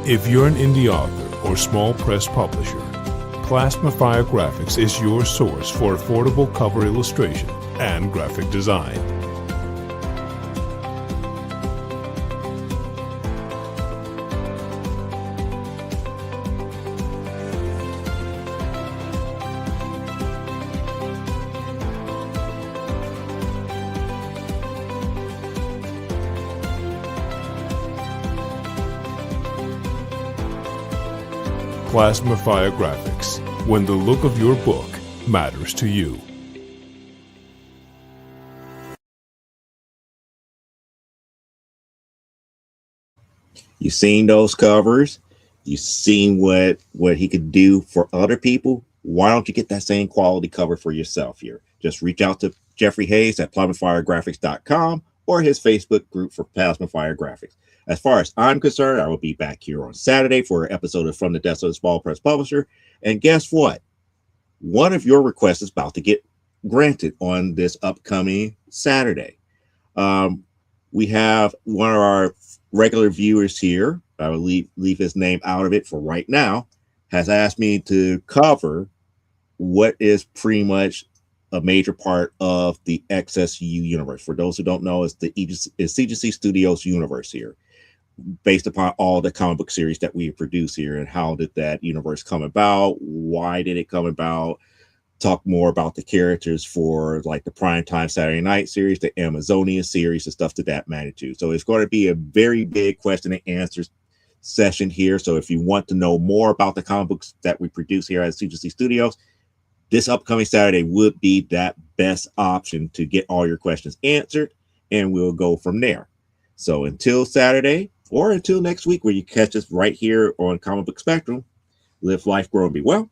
If you're an indie author or small press publisher, Plasma Fire Graphics is your source for affordable cover illustration and graphic design. Plasma Fire Graphics, when the look of your book matters to you. You've seen those covers. You've seen what he could do for other people. Why don't you get that same quality cover for yourself here? Just reach out to Jeffrey Hayes at plasmafiregraphics.com or his Facebook group for Plasma Fire Graphics. As far as I'm concerned, I will be back here on Saturday for an episode of From the Desk of the Small Press Publisher. And guess what? One of your requests is about to get granted on this upcoming Saturday. We have one of our regular viewers here, I will leave his name out of it for right now, has asked me to cover what is pretty much a major part of the XSU universe. For those who don't know, it's the CGC Studios universe here, based upon all the comic book series that we produce here. And how did that universe come about? Why did it come about? Talk more about the characters for like the primetime Saturday night series, the Amazonia series, and stuff to that magnitude. So it's going to be a very big question and answers session here. So if you want to know more about the comic books that we produce here at CGC Studios, this upcoming Saturday would be that best option to get all your questions answered, and we'll go from there. So until Saturday, or until next week, where you catch us right here on Comic Book Spectrum, live life, grow, and be well.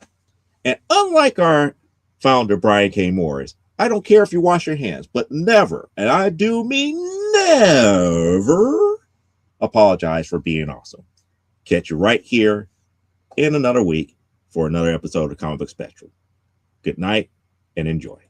And unlike our founder, Brian K. Morris, I don't care if you wash your hands, but never, and I do mean never, apologize for being awesome. Catch you right here in another week for another episode of Comic Book Spectrum. Good night and enjoy.